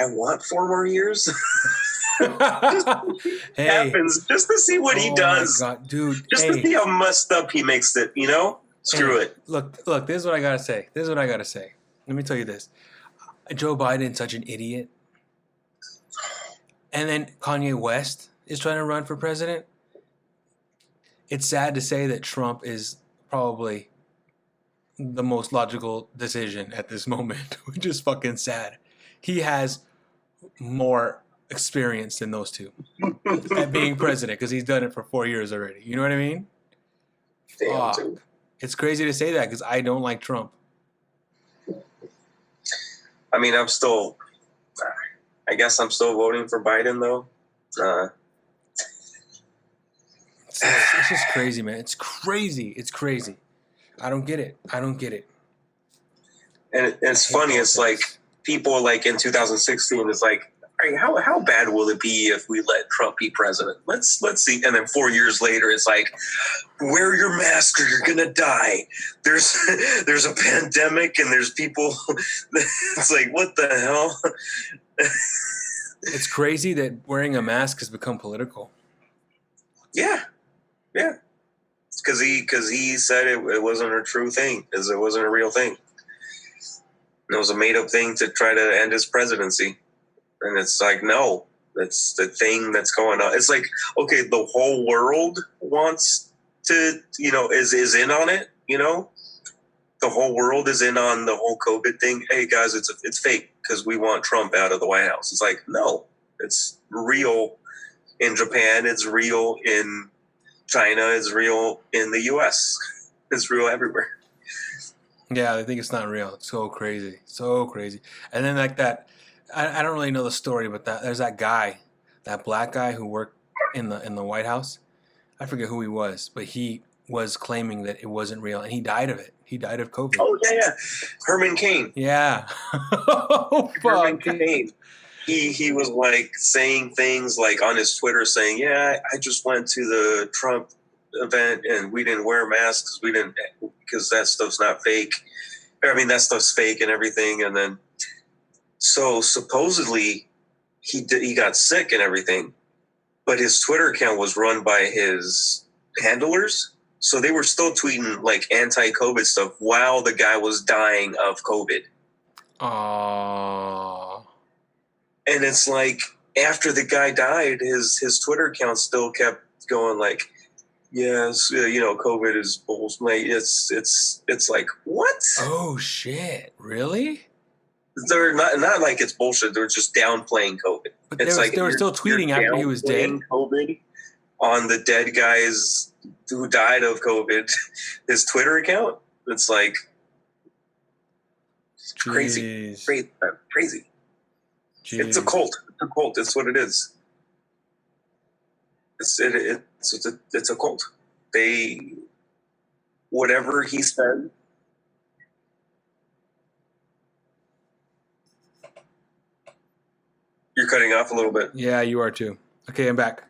want 4 more years. Hey, happens just to see what he does. My God, dude. Just to see how messed up he makes it, you know? Screw it. Look, this is what I gotta say. Let me tell you this. Joe Biden's such an idiot. And then Kanye West is trying to run for president. It's sad to say that Trump is probably the most logical decision at this moment, which is fucking sad. He has more experience than those two at being president because he's done it for 4 years already. You know what I mean? Damn, it's crazy to say that because I don't like Trump. I mean, I guess I'm still voting for Biden, though. It's just crazy, man. It's crazy. I don't get it. And it's funny. It's like people like in 2016, it's like, all right, how bad will it be if we let Trump be president? Let's see. And then 4 years later, it's like, wear your mask or you're gonna die. There's a pandemic and there's people. It's like, what the hell? It's crazy that wearing a mask has become political. Yeah. Because he said it wasn't a true thing. It wasn't a real thing. It was a made up thing to try to end his presidency. And it's like, no, that's the thing that's going on. It's like, okay, the whole world wants to, is in on it, the whole world is in on the whole COVID thing. Hey guys, it's fake because we want Trump out of the White House. It's like, no, it's real in Japan. It's real in China. It's real in the US. It's real everywhere. Yeah, I think it's not real. It's so crazy. And then like that, I don't really know the story, but there's that guy, that black guy who worked in the White House. I forget who he was, but he was claiming that it wasn't real, and he died of it. He died of COVID. Oh yeah, Herman Cain. Yeah. Oh, Herman Cain. He was like saying things like on his Twitter saying, "Yeah, I just went to the Trump event and we didn't wear masks. Because that stuff's not fake. I mean, that stuff's fake and everything." And then, so supposedly he got sick and everything, but his Twitter account was run by his handlers. So they were still tweeting like anti-COVID stuff while the guy was dying of COVID. Aww. And it's like after the guy died, his Twitter account still kept going like, yes, COVID is bullshit. It's like, what? Oh shit! Really? They're not like it's bullshit. They're just downplaying COVID. But they were still tweeting after he was dead. COVID on the dead guys who died of COVID, his Twitter account. It's like crazy. Jeez. It's a cult. It's what it is. It's a cult. They, whatever he said. You're cutting off a little bit. Yeah, you are too. Okay, I'm back.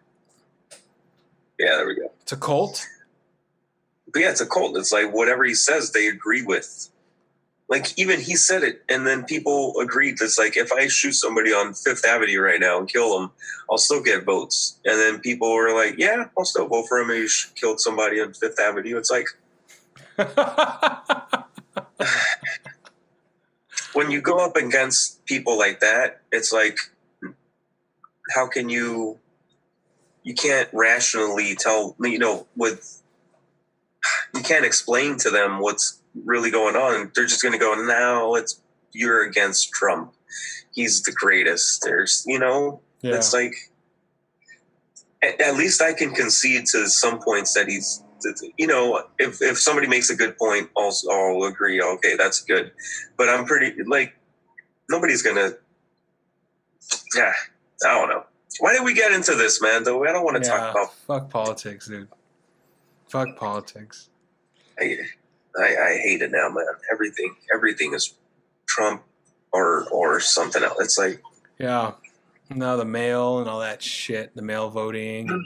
Yeah, there we go. It's a cult? But yeah, it's a cult. It's like whatever he says, they agree with. Like even he said it, and then people agreed. It's like if I shoot somebody on Fifth Avenue right now and kill them, I'll still get votes. And then people were like, "Yeah, I'll still vote for him. He killed somebody on Fifth Avenue." It's like when you go up against people like that, it's like, how can you can't rationally tell, you can't explain to them what's really going on. They're just going to go, "No, you're against Trump. He's the greatest." It's like, at least I can concede to some points that he's, if somebody makes a good point, I'll agree. Okay, that's good. But I'm pretty, like, nobody's going to, I don't know. Why did we get into this, man, though? I don't want to talk about... Fuck politics, dude. Fuck politics. I hate it now, man. Everything is Trump or something else. It's like, Yeah. No, the mail and all that shit, the mail voting, and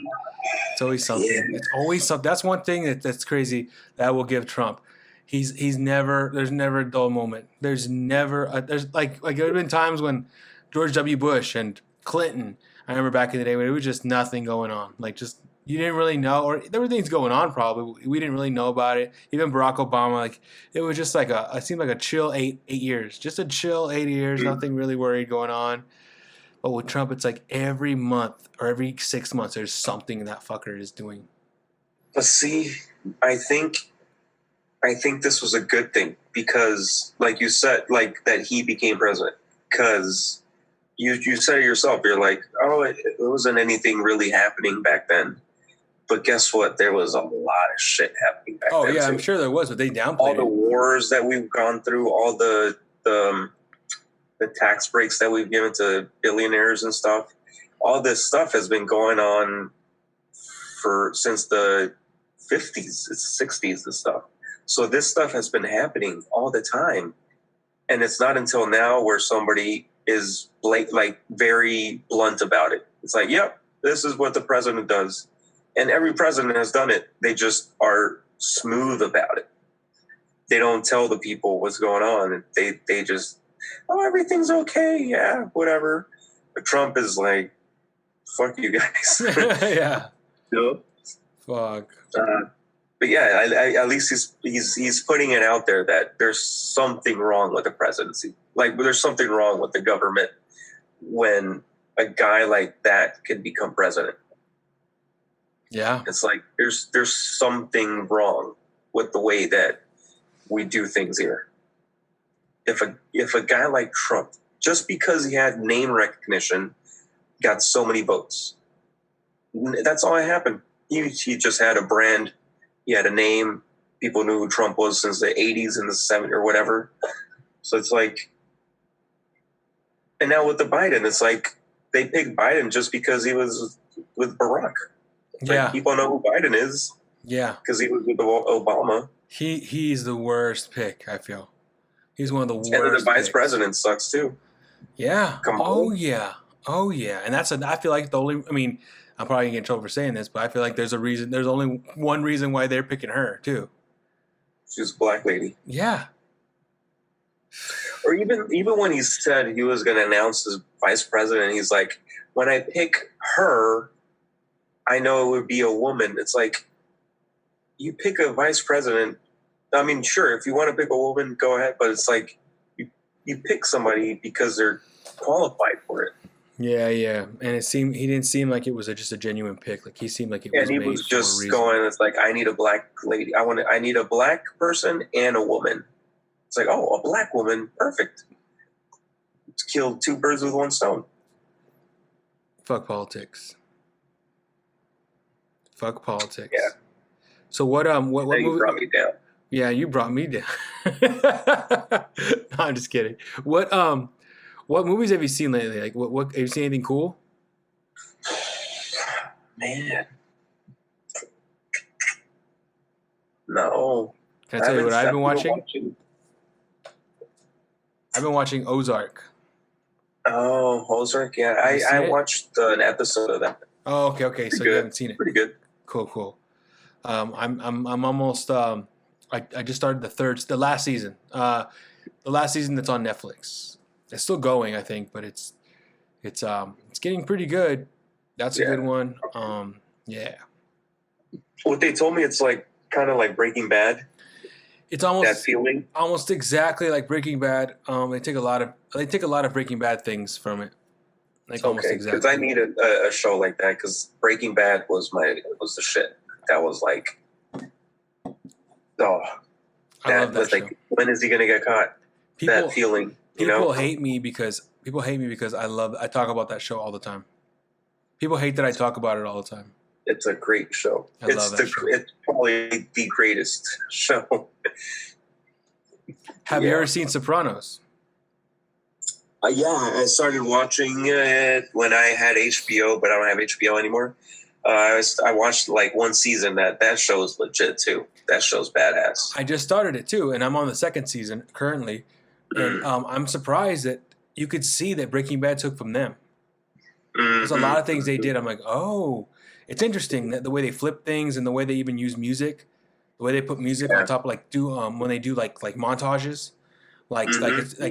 it's always something. yeah, It's always something. That's one thing that's crazy that I will give Trump. He's never. There's never a dull moment. There's like there have been times when George W. Bush and Clinton. I remember back in the day when it was just nothing going on. Like just you didn't really know, or there were things going on. Probably we didn't really know about it. Even Barack Obama, like it was just like it seemed like a chill eight years, just a chill 8 years. Nothing really worried going on. But with Trump, it's like every month or every 6 months, there's something that fucker is doing. but see, I think I think this was a good thing because, like you said, like that he became president because you said it yourself. You're like, oh, it wasn't anything really happening back then. But guess what? There was a lot of shit happening back Oh then. yeah, too. I'm sure there was, but they downplayed All the it. wars that we've gone through, all the tax breaks that we've given to billionaires and stuff. All this stuff has been going on since the 50s, 60s and stuff. So this stuff has been happening all the time. And it's not until now where somebody is very blunt about it. It's like, yep, this is what the president does. And every president has done it. They just are smooth about it. They don't tell the people what's going on. They just, oh, everything's okay. Yeah, whatever. But Trump is like, fuck you guys. Yeah. Nope. Fuck. But yeah, at least he's putting it out there that there's something wrong with the presidency. Like there's something wrong with the government when a guy like that can become president. Yeah. It's like there's something wrong with the way that we do things here. If a guy like Trump, just because he had name recognition, got so many votes, that's all that happened. He just had a brand. He had a name. People knew who Trump was since the 80s and the 70s or whatever. So it's like, and now with the Biden, it's like they picked Biden just because he was with Barack. Yeah. Like people know who Biden is. Yeah. Because he was with Obama. He's the worst pick, I feel. He's one of the worst. And then the vice picks. president sucks too. Yeah. Come oh on. yeah. Oh yeah. And I feel like the only. I mean, I'm probably gonna get in trouble for saying this, but I feel like there's a reason. There's only one reason why they're picking her too. She's a black lady. Yeah. Or even when he said he was going to announce as vice president, he's like, when I pick her, I know it would be a woman. It's like, you pick a vice president. I mean, sure, if you want to pick a woman, go ahead. But it's like, you pick somebody because they're qualified for it. Yeah, yeah. And he didn't seem like it was just a genuine pick. Like he seemed like it was. And he made was for a just reason. going, it's like, I need a black lady. I need a black person and a woman. It's like, oh, a black woman, perfect. It's killed two birds with one stone. Fuck politics. Fuck politics. Yeah. So what Now you movie? brought me down. Yeah, you brought me down. No, I'm just kidding. What movies have you seen lately? Like what have you seen anything cool? Man. No. Can I tell you what I've been watching? I've been watching Ozark. Oh, Ozark, yeah. I watched an episode of that. Oh, okay. So Pretty you haven't seen it. Pretty good. Cool. I'm almost I just started the last season. The last season that's on Netflix. It's still going, I think, but it's getting pretty good. That's a good one. Yeah. What they told me, it's like kind of like Breaking Bad. It's almost that feeling. Almost exactly like Breaking Bad. They take a lot of Breaking Bad things from it. Like almost exactly. Because I need a show like that. Because Breaking Bad was the shit. That was like, I love that show. Like, when is he gonna get caught? That feeling. People hate me because I talk about that show all the time. People hate that I talk about it all the time. It's a great show. I love that show. It's probably the greatest show. Have you ever seen Sopranos? Yeah, I started watching it when I had HBO, but I don't have HBO anymore. I watched like one season. That show is legit too. That show's badass. I just started it too, and I'm on the second season currently, and I'm surprised that you could see that Breaking Bad took from them. There's a lot of things they did. I'm like, oh, it's interesting that the way they flip things and the way they even use music, the way they put music on top of when they do like montages, like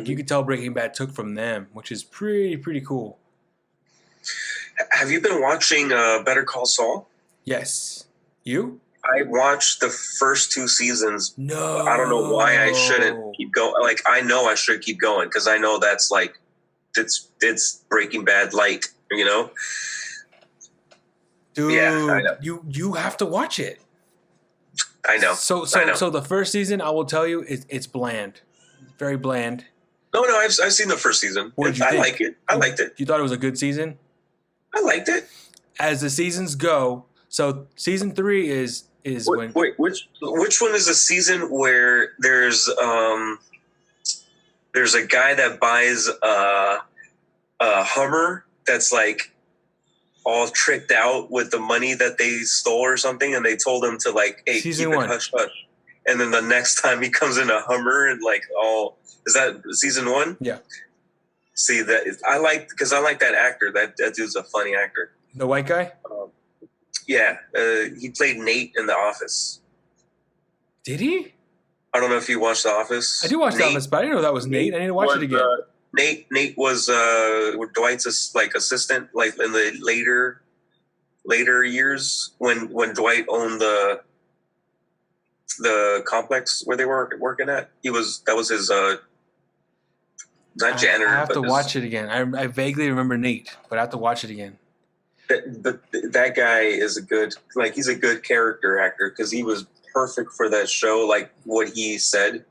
you could tell Breaking Bad took from them, which is pretty cool. Have you been watching Better Call Saul? Yes. You? I watched the first 2 seasons. No. I don't know why I shouldn't keep going. Like, I know I should keep going because I know that's like, it's Breaking Bad light, you know? Dude, yeah, I know. You have to watch it. I know. So the first season, I will tell you, it's bland. Very bland. No, I've seen the first season. What did you I think? like it. I liked it. You thought it was a good season? I liked it. As the seasons go, so season 3 is when. Wait, which one is a season where there's a guy that buys a Hummer that's like all tricked out with the money that they stole or something, and they told him to like, hey, Season keep 1. it hush hush. And then the next time he comes in a Hummer and like all, is that season 1? Yeah. See that I like that actor. That dude's a funny actor. The white guy? Yeah, he played Nate in The Office. Did he? I don't know if you watched The Office. I do watch The Office, but I didn't know that was Nate. I need to watch it again. Nate was Dwight's assistant, like in the later years when Dwight owned the complex where they were working at. That was his not janitor. I have to watch it again. I vaguely remember Nate, but I have to watch it again. That guy is he's a good character actor because he was perfect for that show, like what he said,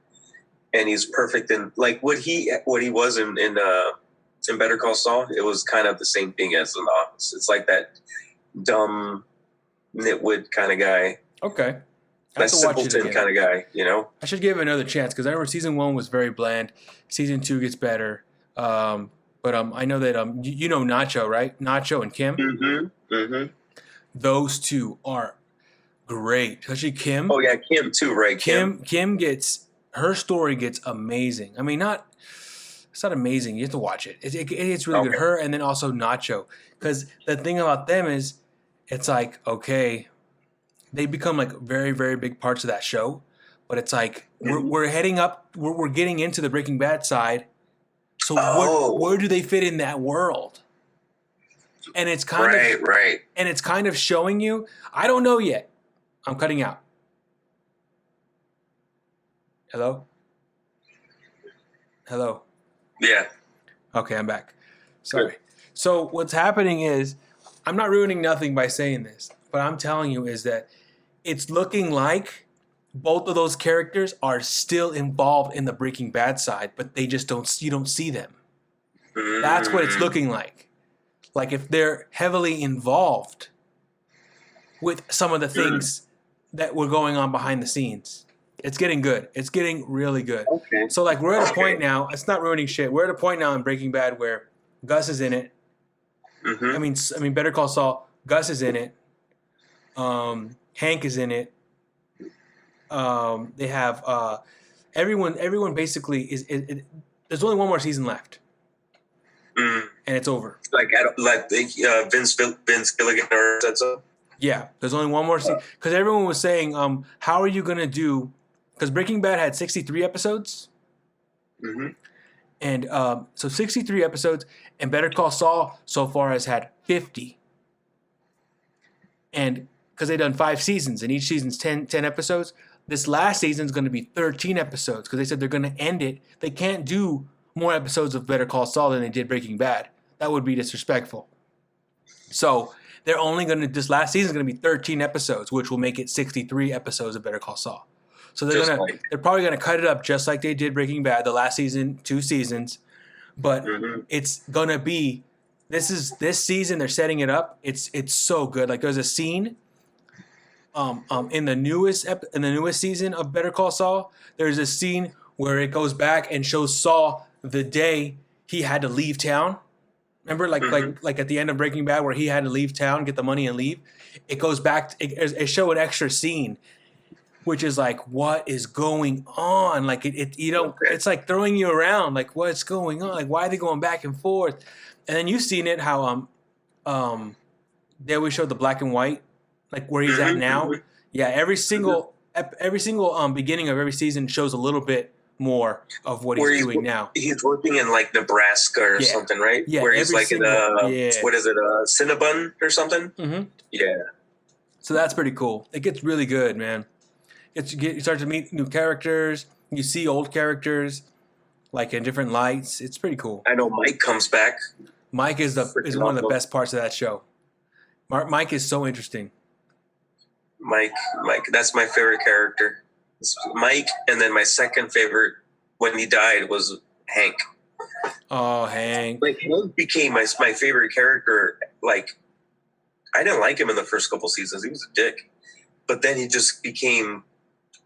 and he's perfect in like what he was in Better Call Saul. It was kind of the same thing as in The Office. It's like that dumb nitwit kind of guy. Okay. That simpleton kind of guy, you know? I should give it another chance because I remember season 1 was very bland. Season 2 gets better. But I know that you know Nacho, right? Nacho and Kim. Mm-hmm. Mm-hmm. Those two are great, especially Kim. Oh yeah, Kim too, right? Kim gets her story gets amazing. I mean, it's not amazing. You have to watch it. It's really good. Her and then also Nacho, because the thing about them is, it's like okay, they become like very very big parts of that show, but it's like we're heading up. We're getting into the Breaking Bad side. So where do they fit in that world? And it's kind of right. And it's kind of showing you. I don't know yet. I'm cutting out. Hello? Yeah. Okay, I'm back. Sorry. Good. So what's happening is, I'm not ruining nothing by saying this, but I'm telling you is that it's looking like both of those characters are still involved in the Breaking Bad side, but they just you don't see them. That's what it's looking like. Like if they're heavily involved with some of the things that were going on behind the scenes. It's getting good. It's getting really good. Okay. So like we're at a point now, it's not ruining shit. We're at a point now in Breaking Bad where Gus is in it. Mm-hmm. I mean Better Call Saul, Gus is in it. Hank is in it. They have everyone basically is there's only one more season left. And it's over. Like Vince Gilligan said so. Yeah, there's only one more season because everyone was saying, how are you gonna do? Because Breaking Bad had 63 episodes. Mm-hmm. And so 63 episodes, and Better Call Saul so far has had 50. And because they've done 5 seasons, and each season's 10 episodes, this last season's going to be 13 episodes because they said they're going to end it. They can't do more episodes of Better Call Saul than they did Breaking Bad. That would be disrespectful. So they're only going to, this last season's going to be 13 episodes, which will make it 63 episodes of Better Call Saul. So they're probably going to cut it up just like they did Breaking Bad, the last season, 2 seasons. But it's going to be, this season, they're setting it up. It's so good. Like there's a scene in the newest season of Better Call Saul, there's a scene where it goes back and shows Saul the day he had to leave town. Remember, like at the end of Breaking Bad, where he had to leave town, get the money, and leave. It goes back. It show an extra scene, which is like, what is going on? Like it's like throwing you around. Like, what's going on? Like, why are they going back and forth? And then you've seen it how they always show the black and white, like where he's at now. Yeah, every single beginning of every season shows a little bit more of what he's doing now. He's working in like Nebraska or something, right? Yeah, where he's like in what is it, Cinnabon or something? Mm-hmm. Yeah. So that's pretty cool. It gets really good, man. You start to meet new characters. You see old characters, like in different lights. It's pretty cool. I know Mike comes back. Mike is one of the best parts of that show. Mike is so interesting. Mike, that's my favorite character. It's Mike, and then my second favorite when he died was Hank. Oh, Hank! Like Hank became my favorite character. Like I didn't like him in the first couple seasons; he was a dick. But then he just became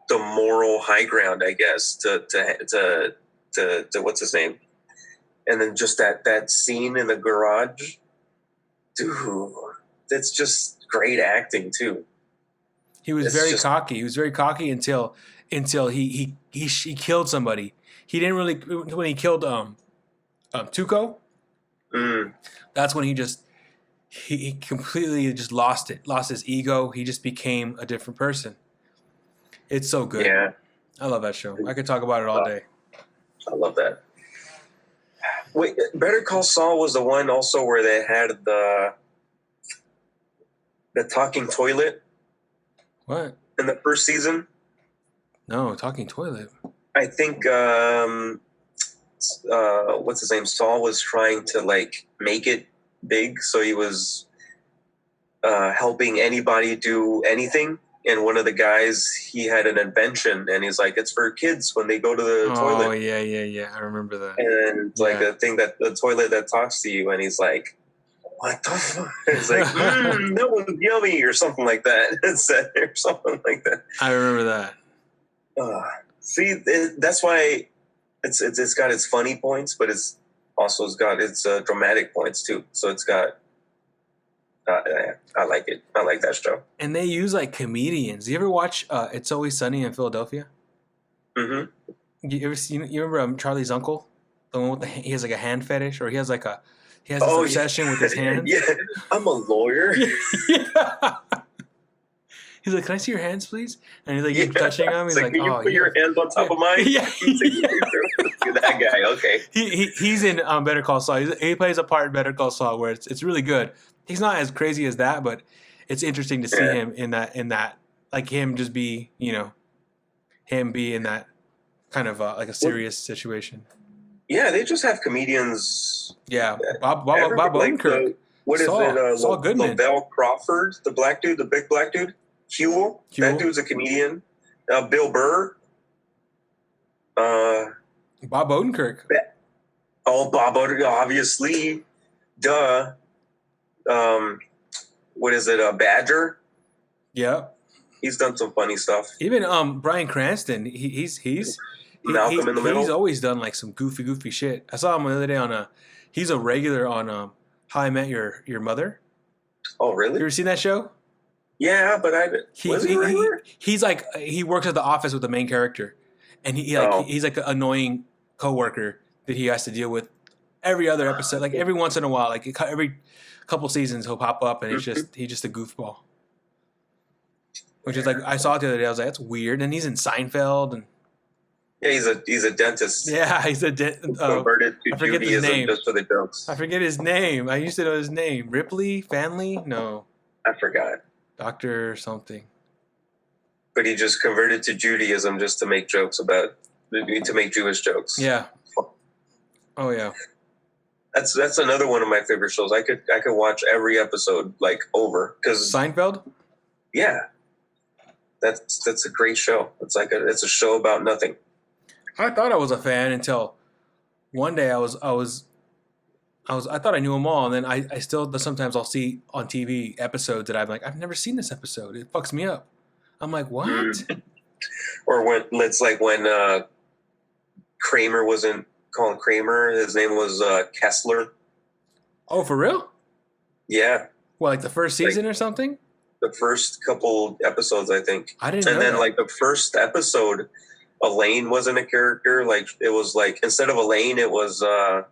the moral high ground, I guess. To what's his name? And then just that scene in the garage, dude. That's just great acting too. He was very cocky. He was very cocky until he killed somebody. He didn't really when he killed Tuco. That's when he completely just lost his ego. He just became a different person. It's so good. Yeah, I love that show. I could talk about it all day. I love that. Wait, Better Call Saul was the one also where they had the talking toilet. What? In the first season? No, talking toilet. I think what's his name? Saul was trying to like make it big, so he was helping anybody do anything. And one of the guys, he had an invention, and he's like, "It's for kids when they go to the toilet." Oh yeah. I remember that. And like the thing that the toilet that talks to you, and he's like, "What the fuck?" It's like, "That one's yummy," or something like that. It's or something like that. I remember that. See, that's why it's got its funny points, but it's got its dramatic points too. So it's got. I like it. I like that show. And they use like comedians. You ever watch It's Always Sunny in Philadelphia? Mm-hmm. You remember Charlie's uncle, the one with he has like a hand fetish, or he has this obsession with his hands. Yeah, I'm a lawyer. Yeah. He's like, "Can I see your hands, please?" And he's like, touching them. He's like, "Can you put your hands on top of mine?" Yeah. That guy. Okay. He's in Better Call Saul. He plays a part in Better Call Saul where it's really good. He's not as crazy as that, but it's interesting to see him in that, like him just be, him be in that kind of like a serious situation. Yeah, they just have comedians. Yeah, Bob Odenkirk. Saul Goodman. Lavelle Crawford, the black dude, the big black dude. Huel. That dude's a comedian. Bill Burr. Bob Odenkirk. Bob Odenkirk, obviously. Duh. What is it? Badger. Yeah. He's done some funny stuff. Even Bryan Cranston. He's Malcolm in the Middle. He's always done like some goofy shit. I saw him the other day he's a regular on How I Met Your Mother. Oh, really? You ever seen that show? Yeah, but he's like he works at the office with the main character, and he's like an annoying coworker that he has to deal with every other episode. Like every once in a while, like every couple seasons, he'll pop up, and he's just a goofball. Which is like I saw it the other day. I was like, that's weird. And he's in Seinfeld, and yeah, he's a dentist. Yeah, he's a dentist. Converted to Judaism just for the jokes. I forget his name. I used to know his name. Ripley? Fanley? No. I forgot. Doctor something. But he just converted to Judaism just to make Jewish jokes. Yeah. Oh yeah. That's another one of my favorite shows. I could watch every episode like over because Seinfeld. Yeah, that's a great show. It's a show about nothing. I thought I was a fan until one day I thought I knew them all, and then I still sometimes I'll see on TV episodes that I'm like, I've never seen this episode. It fucks me up. I'm like, what? Or when Kramer wasn't called Kramer, his name was Kessler. Oh, for real? Yeah, Well, like the first like season or something? the first couple episodes, I think. I didn't And know then that. like the first episode, Elaine wasn't a character. Like it was like instead of Elaine, it was I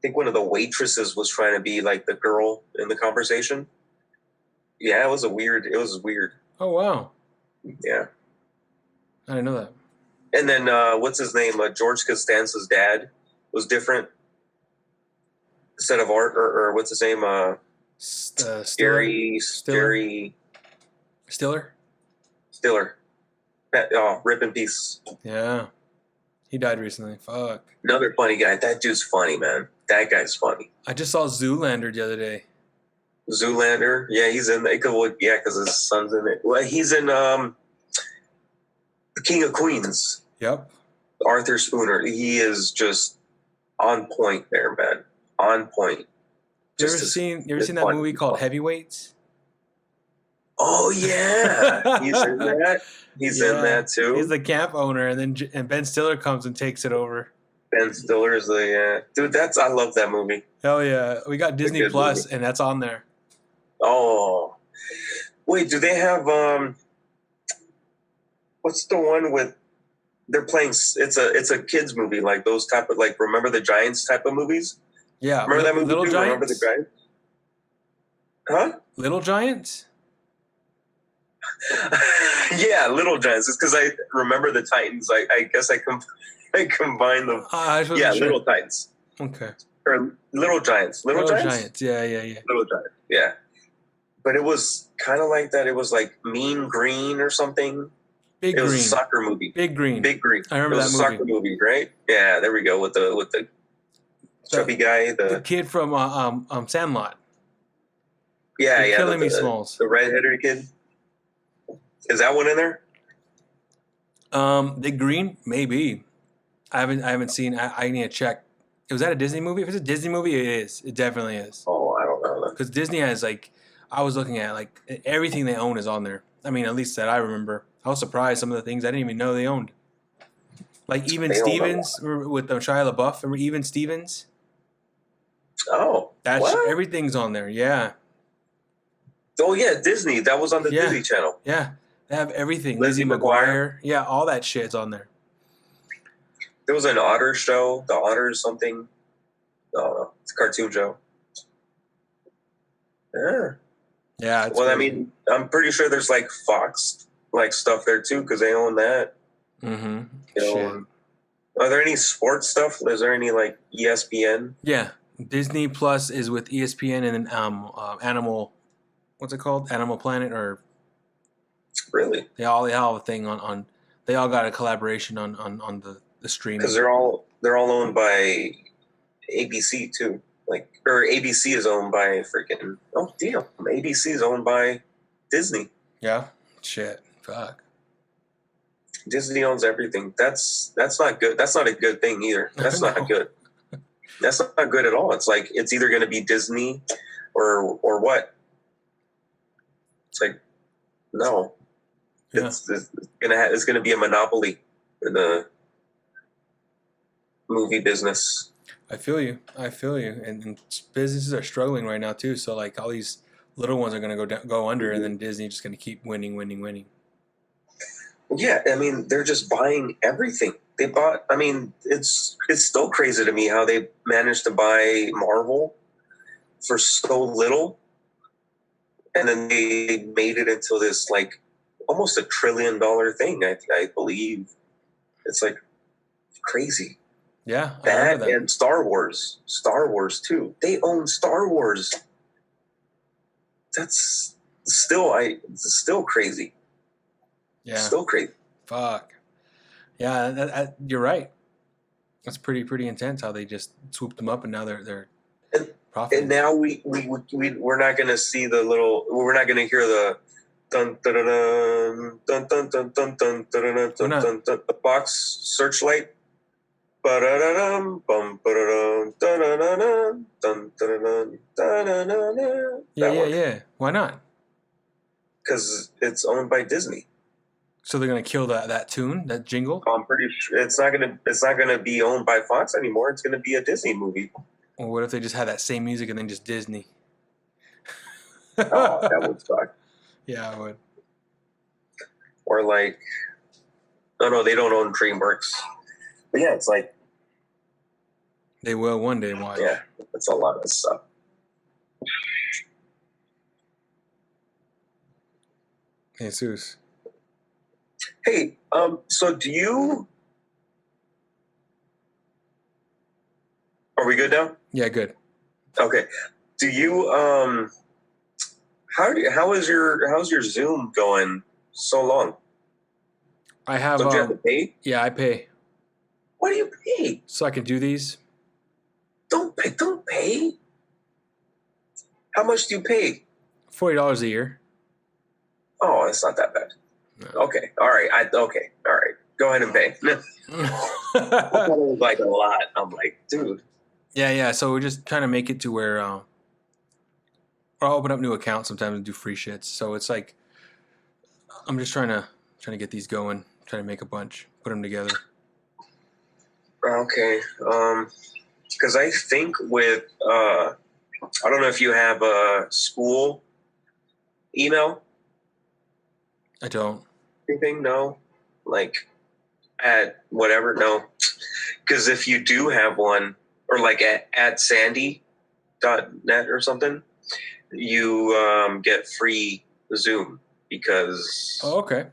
think one of the waitresses was trying to be like the girl in the conversation. Yeah, it was weird. It was weird. Oh, wow. Yeah. I didn't know that. And then what's his name? George Costanza's dad was different. Instead of Art or what's his name? Stiller? Stiller? Scary Stiller? Stiller. Oh, rip in peace. Yeah. He died recently. Fuck. Another funny guy. That dude's funny, man. That guy's funny. I just saw Zoolander the other day. Zoolander. Yeah, he's in it. Well, yeah, because his son's in it. Well, he's in The King of Queens. Yep. Arthur Spooner. He is just on point there, man. On point. You ever seen that movie called Heavyweights? Oh yeah, he's in that. He's in that too. He's the camp owner, and Ben Stiller comes and takes it over. Ben Stiller is the dude. I love that movie. Hell yeah, we got Disney Plus, and that's on there. Oh, wait, do they have what's the one with they're playing? It's a kids movie, like those type of like Remember the Giants type of movies. Yeah, remember that movie? Little Giants. Remember the Giants? Huh? Little Giants. Yeah, Little Giants. It's because I remember the Titans. I guess I combine them. Yeah, sure. Little Titans. Okay. Or Little Giants. Little Giants. Yeah. Little Giants. Yeah. But it was kind of like that. It was like Mean Green or something. Big Green. It was a soccer movie. Big Green. I remember that movie. Soccer movie, right? Yeah, there we go with the chubby guy, the kid from Sandlot. Yeah, You're killing me, Smalls. The red-headed kid. Is that one in there? Big Green, maybe. I haven't seen. I need to check. Was that a Disney movie? If it's a Disney movie, it is. It definitely is. Oh, I don't know. Because Disney has I was looking at everything they own is on there. I mean, at least that I remember. I was surprised some of the things I didn't even know they owned. Like Even Stevens with Shia LaBeouf. Remember Even Stevens? Oh, everything's on there. Yeah. Oh yeah, Disney. That was on the Disney Channel. Yeah, they have everything. Lizzie McGuire. Yeah, all that shit's on there. There was an otter show. The Otter something. No, it's a cartoon show. Yeah. Yeah. Well, I mean, I'm pretty sure there's Fox stuff there too because they own that. Mm-hmm. You know, are there any sports stuff? Is there any ESPN? Yeah, Disney Plus is with ESPN and then Animal. What's it called? Animal Planet or? Really? They all have a thing on. They all got a collaboration on the streaming. Because they're all owned by ABC too. Or ABC is owned by freaking. Oh damn! ABC is owned by Disney. Yeah. Shit. Fuck. Disney owns everything. That's not good. That's not a good thing either. That's not good. That's not good at all. It's it's either going to be Disney or what. It's no. Yeah. It's gonna be a monopoly in the movie business. I feel you, and businesses are struggling right now too. So all these little ones are gonna go under, and then Disney just gonna keep winning. Yeah, I mean they're just buying everything. They bought. I mean, it's still crazy to me how they managed to buy Marvel for so little. And then they made it into this almost $1 trillion thing. I believe it's crazy. Yeah, that and Star Wars too. They own Star Wars. That's still crazy. Yeah, still crazy. Fuck. Yeah, you're right. That's pretty intense how they just swooped them up and now they're. And now we're not going to see we're not going to hear the dun dun dun dun dun dun dun dun dun dun dun the box searchlight. Yeah. Why not? Because it's owned by Disney. So they're gonna kill that tune, that jingle. I'm pretty sure it's not gonna be owned by Fox anymore. It's gonna be a Disney movie. Or what if they just had that same music and then just Disney? Oh, that would suck. Yeah, I would. Or like, no, they don't own DreamWorks. But yeah, it's like they will one day. Watch. Yeah, that's a lot of stuff. Jesus. Hey, so do you? Are we good now? Yeah, good. Okay. Do you? How's your Zoom going so long? I have. Don't you have to pay? Yeah, I pay. Why do you pay? So I can do these. Don't pay. Don't pay. How much do you pay? $40 a year. Oh, it's not that bad. No. Okay. All right. Okay. All right. Go ahead and pay. I thought it was like a lot. I'm like, dude. Yeah. So we're just trying to make it to where I'll open up new accounts sometimes and do free shits. So it's like I'm just trying to get these going, trying to make a bunch, put them together. Okay. Because I think with I don't know if you have a school email. I don't. Anything? No. Like at whatever? No. Because if you do have one, or like at sandy.net or something, you get free Zoom because okay.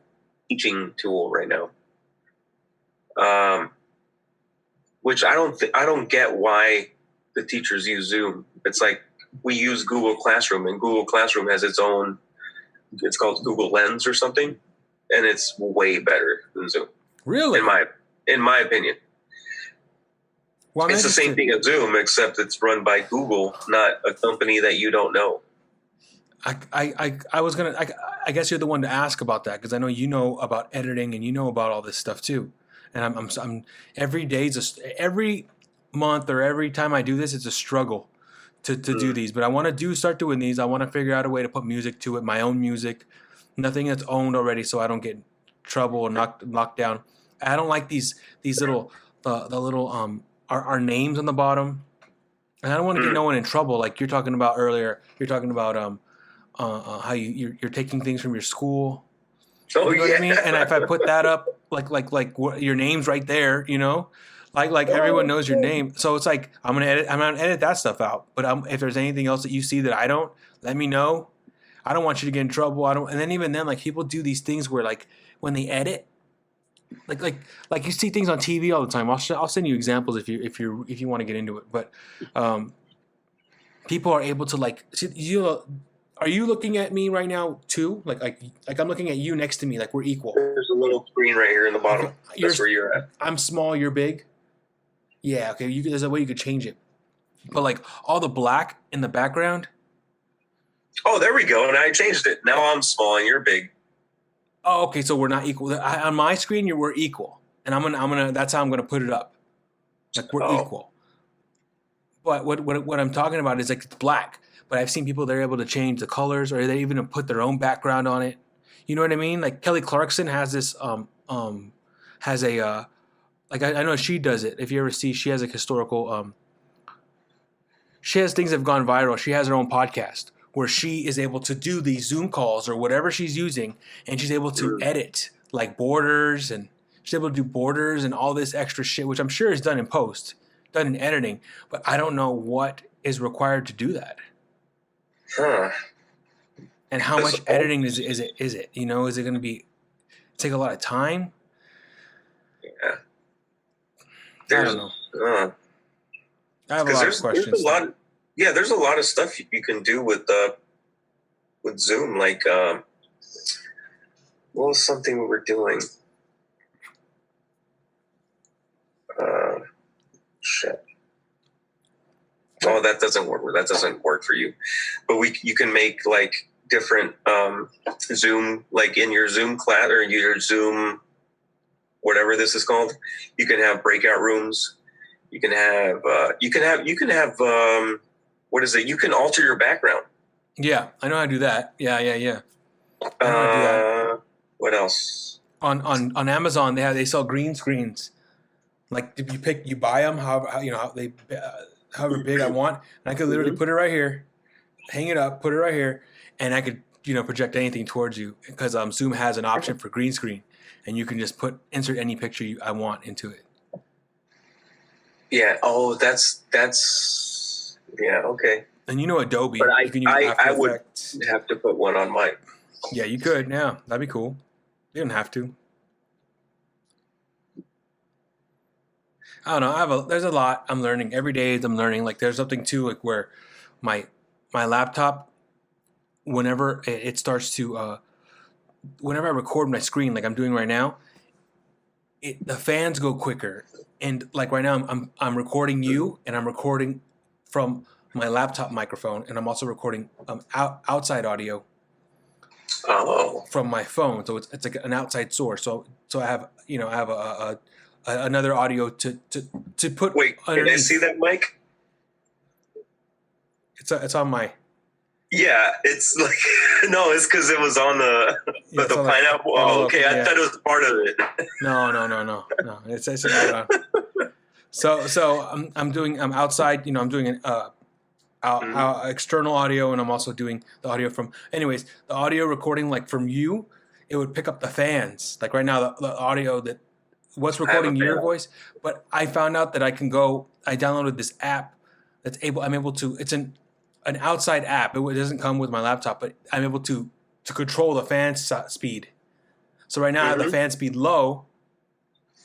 Teaching tool right now. Which I don't get why the teachers use Zoom. It's like we use Google Classroom, and Google Classroom has its own. It's called Google Lens or something, and it's way better than Zoom. Really? In my opinion. Well, it's the same thing as Zoom, except it's run by Google, not a company that you don't know. I was gonna. I guess you're the one to ask about that because I know you know about editing and you know about all this stuff too. And I'm every day every month or every time I do this, it's a struggle to do these. But I want to start doing these. I want to figure out a way to put music to it, my own music, nothing that's owned already, so I don't get in trouble or knocked down. I don't like these little the little our names on the bottom, and I don't want to get no one in trouble. Like you're talking about earlier, you're talking about how you're taking things from your school. Oh, you know what I mean? And if I put that up, like your name's right there, you know, like everyone knows your name. So it's like I'm gonna edit that stuff out. But if there's anything else that you see that I don't, let me know. I don't want you to get in trouble. And then even then, like people do these things where like when they edit, like you see things on TV all the time. I'll send you examples if you want to get into it. But people are able to like see. Are you looking at me right now too? Like I'm looking at you next to me, like we're equal. There's a little screen right here in the bottom. That's where you're at. I'm small, you're big. Yeah, okay. There's a way you could change it, but like all the black in the background. Oh, there we go. And I changed it. Now I'm small and you're big. Oh, okay. So we're not equal. On my screen, we're equal, and I'm gonna. That's how I'm gonna put it up. Like we're equal. But what I'm talking about is like it's black. But I've seen people they're able to change the colors, or they even put their own background on it. You know what I mean? Like Kelly Clarkson has this has a like I know she does it. If you ever see, she has a historical she has things that have gone viral. She has her own podcast where she is able to do these Zoom calls or whatever she's using, and she's able to edit like borders, and she's able to do borders and all this extra shit, which I'm sure is done in post, done in editing. But I don't know what is required to do that. Huh. And how much editing is it? You know, is it going to take a lot of time? Yeah. I don't know. I have a lot of questions. There's a lot of stuff you can do with Zoom. Like, what was something we were doing? Shit. Oh, that doesn't work. That doesn't work for you. But you can make like different Zoom, like in your Zoom class or your Zoom, whatever this is called. You can have breakout rooms. You can have what is it? You can alter your background. Yeah, I know how to do that. Yeah. I know how to do that. What else? On Amazon, they sell green screens. Like if you buy them, how they however big I want, and I could literally put it right here, hang it up, put it right here, and I could project anything towards you because Zoom has an option for green screen, and you can just insert any picture I want into it. Yeah. Oh, that's yeah. Okay. And Adobe, But you can use After I would Effects. have to put one on mine. Yeah, you could. Yeah, that'd be cool. You don't have to. I don't know. There's a lot I'm learning every day. I'm learning. Like there's something too, like where my laptop, whenever it starts to, whenever I record my screen, like I'm doing right now, the fans go quicker. And like right now, I'm recording you, and I'm recording from my laptop microphone, and I'm also recording outside audio from my phone. So it's like an outside source. So I have another audio to put. Wait, underneath. can I see that mic? It's on my. Yeah, it's like no, it's because it was on the pineapple. Oh, okay, I thought it was part of it. No. It's not on. So I'm outside. I'm doing an external audio, and I'm also doing the audio from. Anyways, the audio recording like from you, it would pick up the fans. Like right now, the audio that what's recording your voice. But I found out that I downloaded this app I'm able to. It's an outside app. It doesn't come with my laptop, but I'm able to control the fan speed. So right now I have the fan speed low,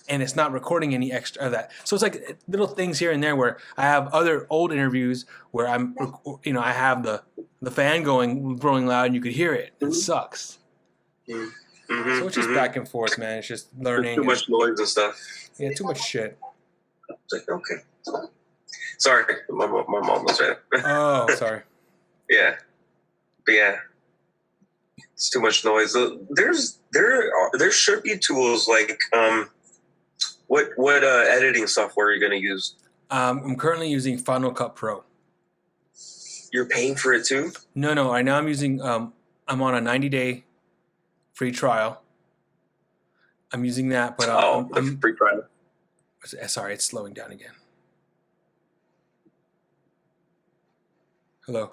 and it's not recording any extra of that. So it's like little things here and there where I have other old interviews where I have the fan growing loud, and you could hear it. It sucks. Mm-hmm, so it's just back and forth, man. It's just learning. Too much noise and stuff. Yeah, too much shit. It's like, okay. Sorry, my mom was there. Oh, sorry. Yeah, but yeah, it's too much noise. There should be tools like what editing software are you going to use? I'm currently using Final Cut Pro. You're paying for it too? No. Right now I'm using. I'm on a 90-day free trial. I'm using that, but the free trial. Sorry, it's slowing down again. Hello.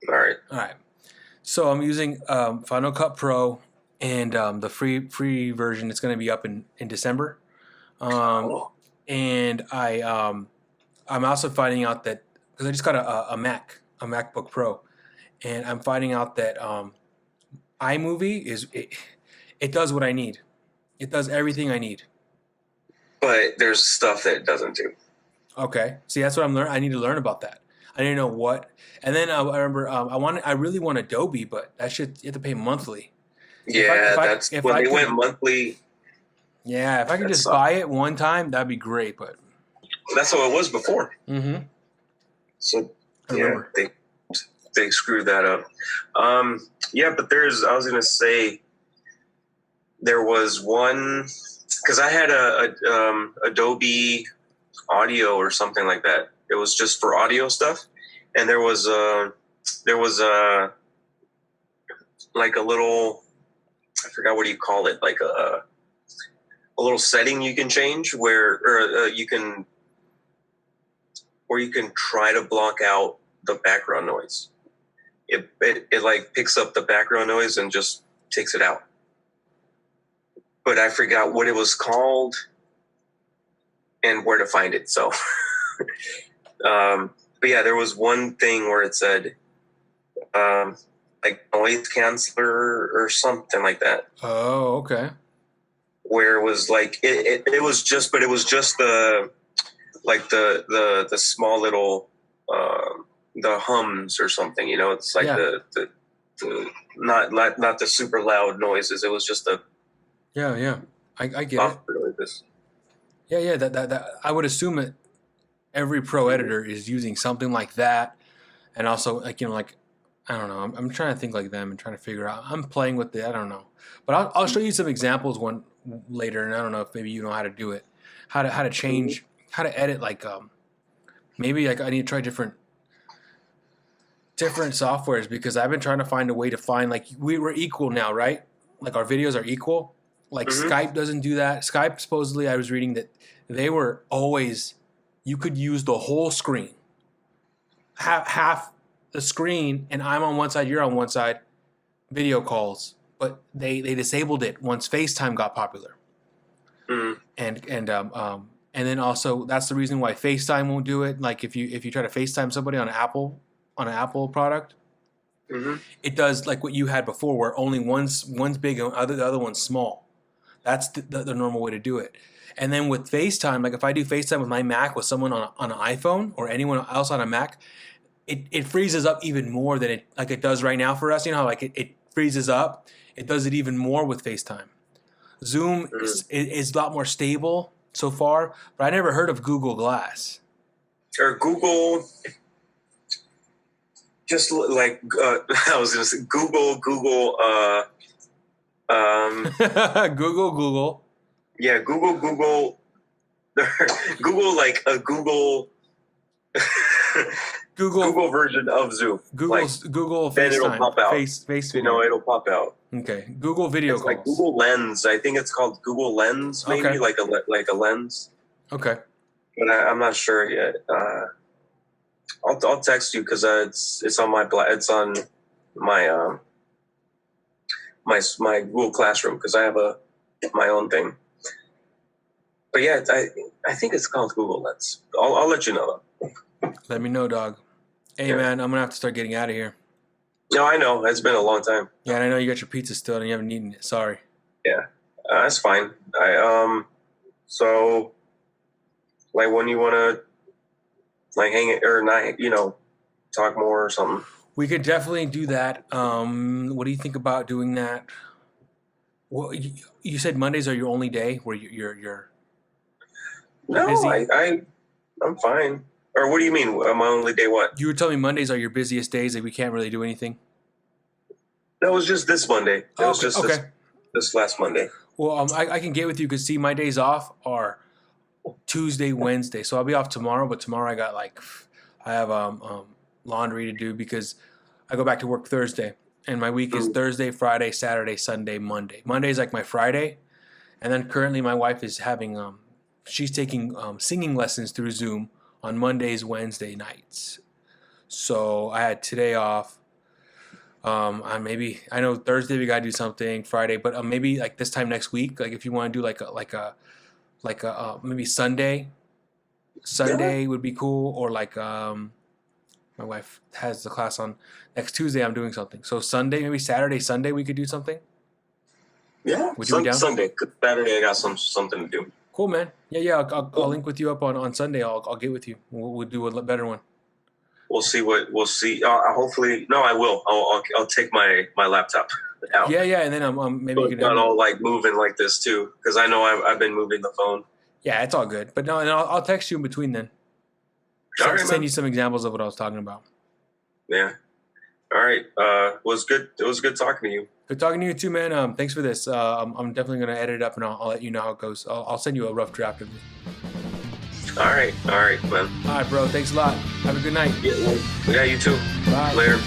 All right. So I'm using Final Cut Pro, and the free version is going to be up in December. And I'm also finding out that because I just got a MacBook Pro, and I'm finding out that iMovie it does what I need. It does everything I need. But there's stuff that it doesn't do. Okay. See, that's what I'm learning. I need to learn about that. I didn't know what. And then I remember I really want Adobe, but that shit you have to pay monthly. Yeah, when they went monthly. Yeah, if I could just buy it one time, that'd be great. But that's how it was before. Mm-hmm. So they screwed that up. Yeah, but I was gonna say there was one because I had a Adobe Audio or something like that. It was just for audio stuff, and there was like a little, I forgot what you call it, like a little setting you can change where you can try to block out the background noise. It like picks up the background noise and just takes it out. But I forgot what it was called and where to find it. So, but yeah, there was one thing where it said, like noise canceller or something like that. Oh, okay. Where it was like, it was just the small little, the hums or something, it's like the not the super loud noises. It was just yeah. I get it. Noises. Yeah. That I would assume that every pro editor is using something like that, and also like I don't know. I'm trying to think like them and trying to figure out. I'm playing with I don't know, but I'll show you some examples one later, and I don't know if maybe you know how to do it, how to change, how to edit like maybe like I need to try different softwares because I've been trying to find a way to find like we're equal now, right? Like our videos are equal. Like Skype doesn't do that. Skype supposedly I was reading that they were always you could use the whole screen, half the screen, and I'm on one side, you're on one side, video calls. But they disabled it once FaceTime got popular. And then also that's the reason why FaceTime won't do it. Like if you try to FaceTime somebody on an Apple product, it does like what you had before, where only one's big and the other one's small. That's the normal way to do it. And then with FaceTime, like if I do FaceTime with my Mac with someone on an iPhone or anyone else on a Mac, it freezes up even more than it does right now for us. You know how like it freezes up. It does it even more with FaceTime. Zoom is a lot more stable so far, but I never heard of Google Glass. Or Google, just like I was going to say Google. Google. Yeah, Google. Google like a Google. Google version of Zoom. Google FaceTime. Then it'll pop out. Face video. It'll pop out. Okay. Google video calls. Like Google Lens. I think it's called Google Lens, maybe okay. like a lens. Okay. But I'm not sure yet. I'll text you because it's on my my Google Classroom because I have my own thing. But yeah, I think it's called Google Lens. I'll let you know. Let me know, dog. Hey, man, I'm going to have to start getting out of here. No, I know. It's been a long time. Yeah, and I know you got your pizza still and you haven't eaten it. Sorry. Yeah, that's fine. So, like, when you want to, like, hang it or not, talk more or something. We could definitely do that. What do you think about doing that? Well, you said Mondays are your only day where you're no, busy? I'm fine. Or what do you mean? My only day? What? You were telling me Mondays are your busiest days, that we can't really do anything. That was just this Monday. It was just okay. This last Monday. Well, I can get with you because see, my days off are Tuesday, Wednesday, so I'll be off tomorrow. But tomorrow I have laundry to do because I go back to work Thursday, and my week is Thursday, Friday, Saturday, Sunday, Monday. Monday's like my Friday, and then currently my wife is having she's taking singing lessons through Zoom on Mondays, Wednesday nights. So I had today off. I know Thursday we gotta do something, Friday, but maybe like this time next week, like if you want to do like a maybe Sunday would be cool, or like my wife has the class on next Tuesday. I'm doing something, so Sunday, maybe Saturday, Sunday we could do something. Yeah, would you be down? Sunday, Saturday I got something to do. Cool, man. Yeah. I'll link with you up on Sunday. I'll get with you. We'll do a better one. We'll see. Hopefully, no, I will. I'll take my laptop out. Yeah, and then maybe you can not all like moving like this too, because I know I've been moving the phone. Yeah, it's all good. But no, and I'll text you in between then. Send you some examples of what I was talking about. Yeah. All right. It was good talking to you. Good talking to you too, man. Thanks for this. I'm definitely gonna edit it up and I'll let you know how it goes. I'll send you a rough draft of it. All right, man. All right, bro. Thanks a lot. Have a good night. Yeah, you too. Bye. Later.